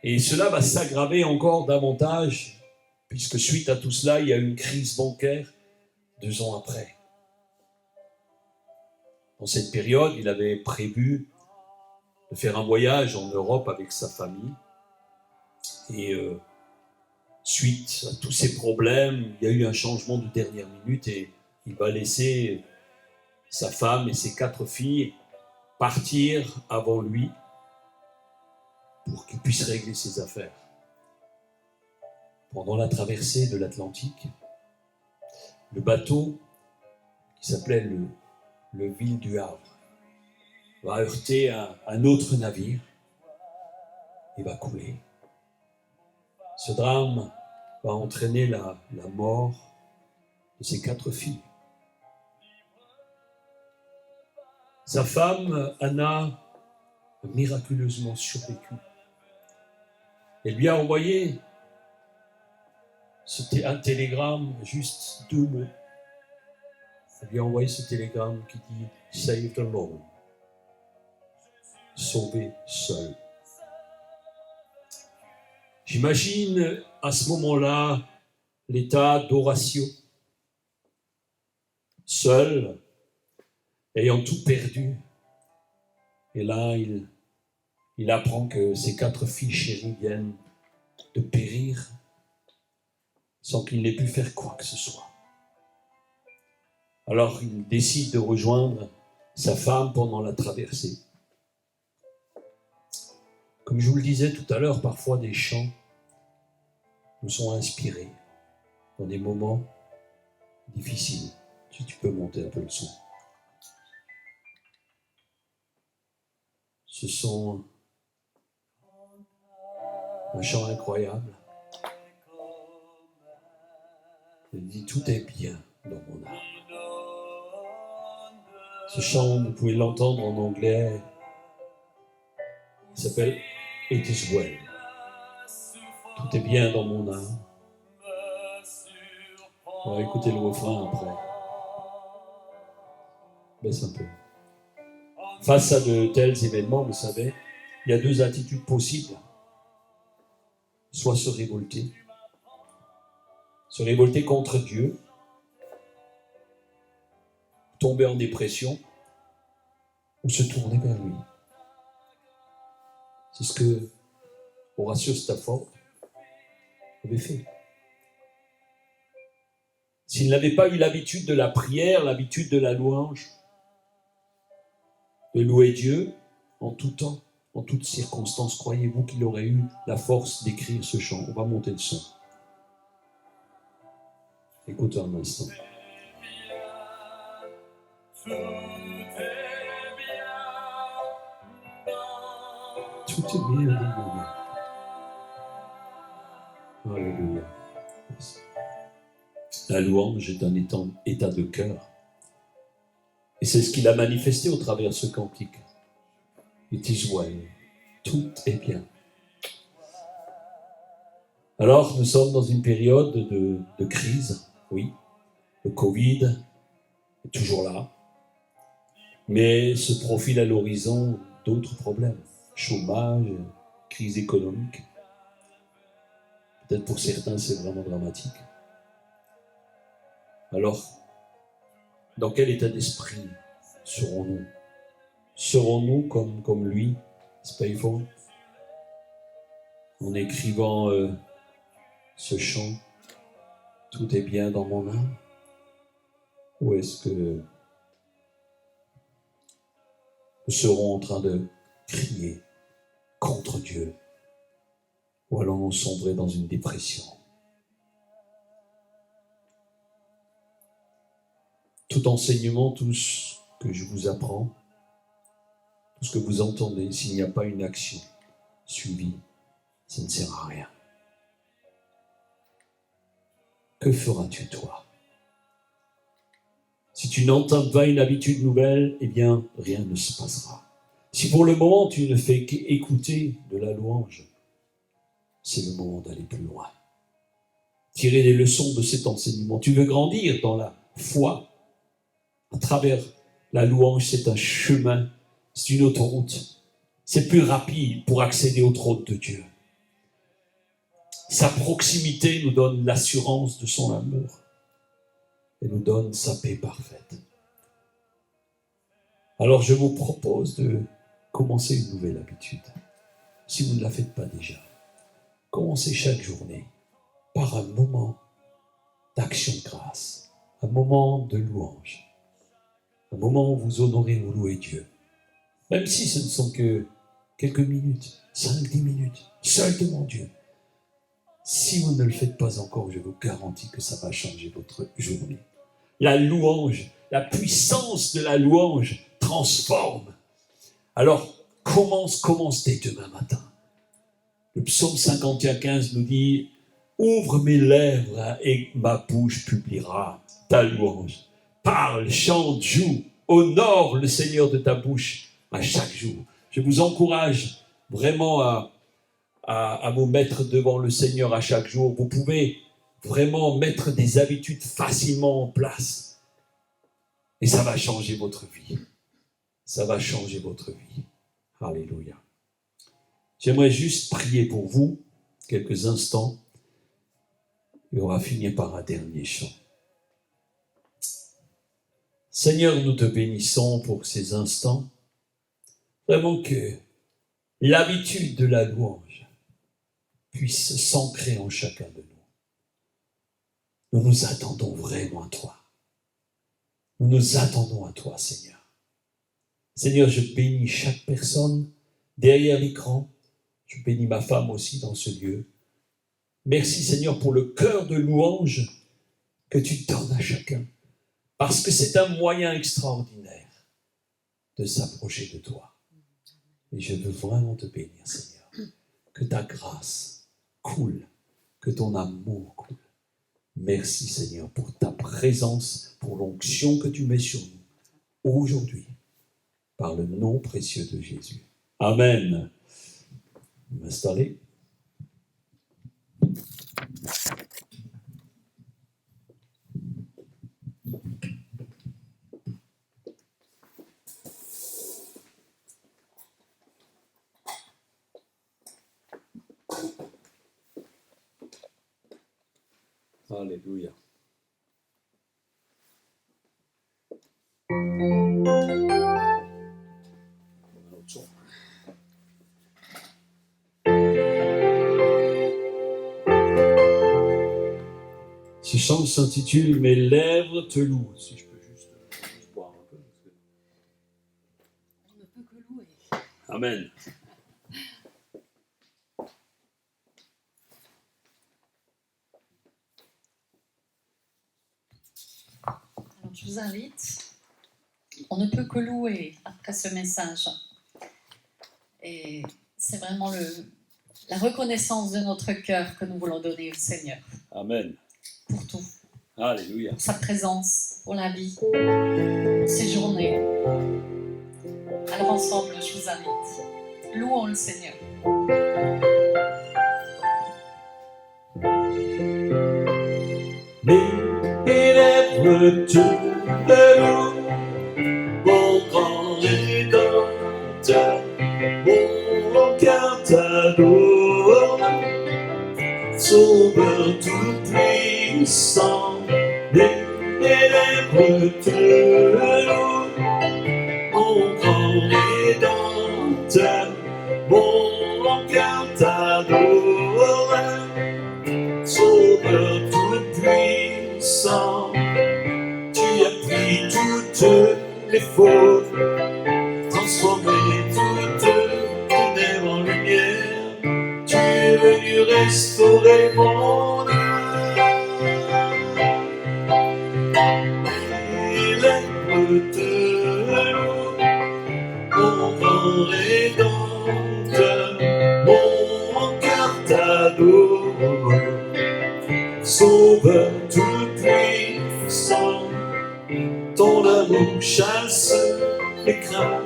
Et cela va s'aggraver encore davantage, puisque suite à tout cela, il y a eu une crise bancaire 2 ans après. Dans cette période, il avait prévu de faire un voyage en Europe avec sa famille. Et suite à tous ces problèmes, il y a eu un changement de dernière minute et il va laisser sa femme et ses 4 filles partir avant lui pour qu'il puisse régler ses affaires. Pendant la traversée de l'Atlantique, le bateau qui s'appelait le Ville du Havre va heurter un autre navire et va couler. Ce drame va entraîner la mort de ses 4 filles. Sa femme, Anna, a miraculeusement survécu. Elle lui a envoyé un télégramme, juste 2 mots. Elle lui a envoyé ce télégramme qui dit « Saved alone », sauvé seul. J'imagine à ce moment-là l'état d'Horatio, seul, ayant tout perdu. Et là, il apprend que ses 4 filles chéries viennent de périr sans qu'il n'ait pu faire quoi que ce soit. Alors il décide de rejoindre sa femme pendant la traversée. Comme je vous le disais tout à l'heure, parfois des chants nous sont inspirés dans des moments difficiles. Si tu peux monter un peu le son. Ce sont un chant incroyable. Il dit « Tout est bien dans mon âme ». Ce chant, vous pouvez l'entendre en anglais. Il s'appelle « It is well ». Tout est bien dans mon âme. On va écouter le refrain après. Baisse un peu. Face à de tels événements, vous savez, il y a 2 attitudes possibles. Soit se révolter contre Dieu, tomber en dépression, ou se tourner vers lui. C'est ce que Horatio Spafford avait fait. S'il n'avait pas eu l'habitude de la prière, l'habitude de la louange, de louer Dieu en tout temps, en toutes circonstances, croyez-vous qu'il aurait eu la force d'écrire ce chant? On va monter le son. Écoutez un instant. Tout est bien dans mon âme. Alléluia. La louange est un état de cœur. Et c'est ce qu'il a manifesté au travers de ce cantique. It is well. Tout est bien. Alors, nous sommes dans une période de crise, oui. Le Covid est toujours là. Mais se profilent à l'horizon d'autres problèmes. Chômage, crise économique. Peut-être pour certains, c'est vraiment dramatique. Alors, dans quel état d'esprit serons-nous? Serons-nous comme lui, Spafford, en écrivant ce chant « Tout est bien dans mon âme » ou est-ce que nous serons en train de crier contre Dieu ou allons-nous sombrer dans une dépression? Tout enseignement, tout ce que je vous apprends, tout ce que vous entendez, s'il n'y a pas une action suivie, ça ne sert à rien. Que feras-tu toi? Si tu n'entends pas une habitude nouvelle, eh bien, rien ne se passera. Si pour le moment tu ne fais qu'écouter de la louange, c'est le moment d'aller plus loin. Tirer des leçons de cet enseignement. Tu veux grandir dans la foi à travers la louange, c'est un chemin, c'est une autoroute. C'est plus rapide pour accéder au trône de Dieu. Sa proximité nous donne l'assurance de son amour et nous donne sa paix parfaite. Alors je vous propose de commencer une nouvelle habitude. Si vous ne la faites pas déjà, commencez chaque journée par un moment d'action de grâce, un moment de louange, un moment où vous honorez, vous louez Dieu. Même si ce ne sont que quelques minutes, 5-10 minutes, seul devant Dieu. Si vous ne le faites pas encore, je vous garantis que ça va changer votre journée. La louange, la puissance de la louange transforme. Alors, commence dès demain matin. Le psaume 51:15 nous dit « Ouvre mes lèvres et ma bouche publiera ta louange. Parle, chante, joue, honore le Seigneur de ta bouche à chaque jour. » Je vous encourage vraiment à vous mettre devant le Seigneur à chaque jour. Vous pouvez vraiment mettre des habitudes facilement en place. Et ça va changer votre vie. Ça va changer votre vie. Alléluia. J'aimerais juste prier pour vous quelques instants. Et on va finir par un dernier chant. Seigneur, nous te bénissons pour ces instants. Vraiment que l'habitude de la louange puisse s'ancrer en chacun de nous. Nous nous attendons vraiment à toi. Nous nous attendons à toi, Seigneur. Seigneur, je bénis chaque personne derrière l'écran. Je bénis ma femme aussi dans ce lieu. Merci, Seigneur, pour le cœur de louange que tu donnes à chacun. Parce que c'est un moyen extraordinaire de s'approcher de toi. Et je veux vraiment te bénir, Seigneur. Que ta grâce coule, que ton amour coule. Merci, Seigneur, pour ta présence, pour l'onction que tu mets sur nous aujourd'hui, par le nom précieux de Jésus. Amen. M'installer. Alléluia. Ce chant s'intitule « Mes lèvres te louent ». Si je peux juste boire un peu. On ne peut que louer. Amen. Alors je vous invite, on ne peut que louer après ce message. Et c'est vraiment la reconnaissance de notre cœur que nous voulons donner au Seigneur. Amen. Pour tout. Alléluia. Pour sa présence, pour la vie, pour ces journées. Alors ensemble, je vous invite. Louons le Seigneur. Mes lèvres te louent, mon grand Rédempteur, mon cœur t'adore, Sauveur tout-puissant. Mes lèvres te louent, mon grand Rédempteur, mon cœur t'adore, Sauveur tout-puissant. Tu as pris toutes les fautes, transformé toutes ténèbres en lumière. Tu es venu restaurer mon âme. Mes lèvres te louent, mon grand Rédempteur, mon cœur Sauveur tout-puissant, ton amour chasse les craintes,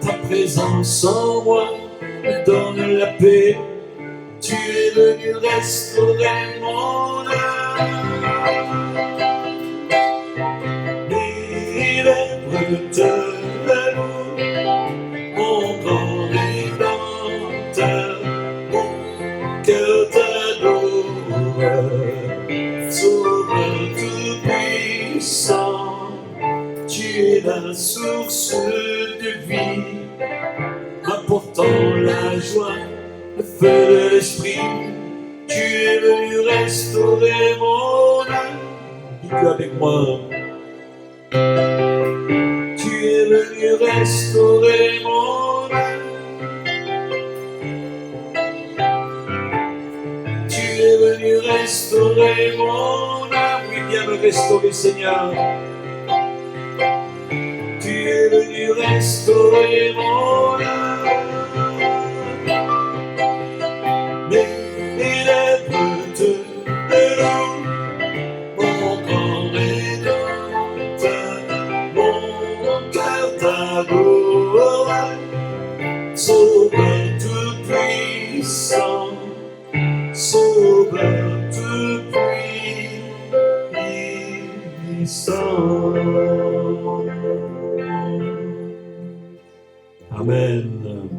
ta présence en moi me donne la paix. Tu es venu restaurer mon âme. Mes lèvres te louent, mon grand Rédempteur, mon cœur t'adore. Sauveur tout-puissant, tu es la source de vie, apportant la joie, le feu de l'esprit. Tu es venu restaurer mon âme. Dis-le avec moi. Tu es venu restaurer mon âme. Tu es venu restaurer mon âme. Oui, viens me restaurer, Seigneur. Tu es venu restaurer mon âme. Mes lèvres te louent, mon grand Rédempteur, mon cœur t'adore. Sauveur tout-puissant, Sauveur tout-puissant. Amen.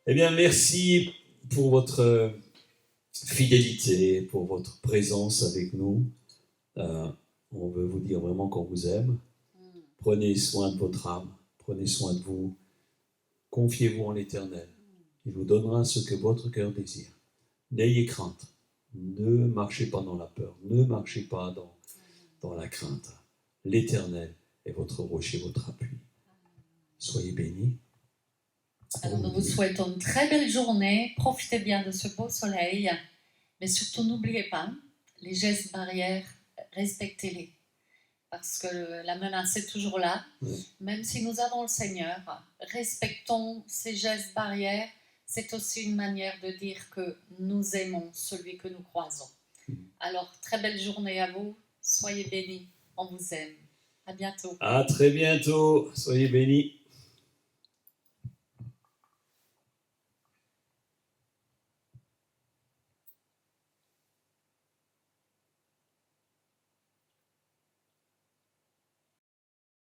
Eh bien, merci pour votre fidélité, pour votre présence avec nous. On veut vous dire vraiment qu'on vous aime. Prenez soin de votre âme, prenez soin de vous. Confiez-vous en l'Éternel. Il vous donnera ce que votre cœur désire. N'ayez crainte. Ne marchez pas dans la peur. Ne marchez pas dans la crainte. L'Éternel est votre rocher, votre appui. Soyez bénis. Alors nous vous souhaitons une très belle journée, profitez bien de ce beau soleil, mais surtout n'oubliez pas, les gestes barrières, respectez-les, parce que la menace est toujours là, même si nous avons le Seigneur, respectons ces gestes barrières, c'est aussi une manière de dire que nous aimons celui que nous croisons. Alors très belle journée à vous, soyez bénis, on vous aime, à bientôt. À très bientôt, soyez bénis.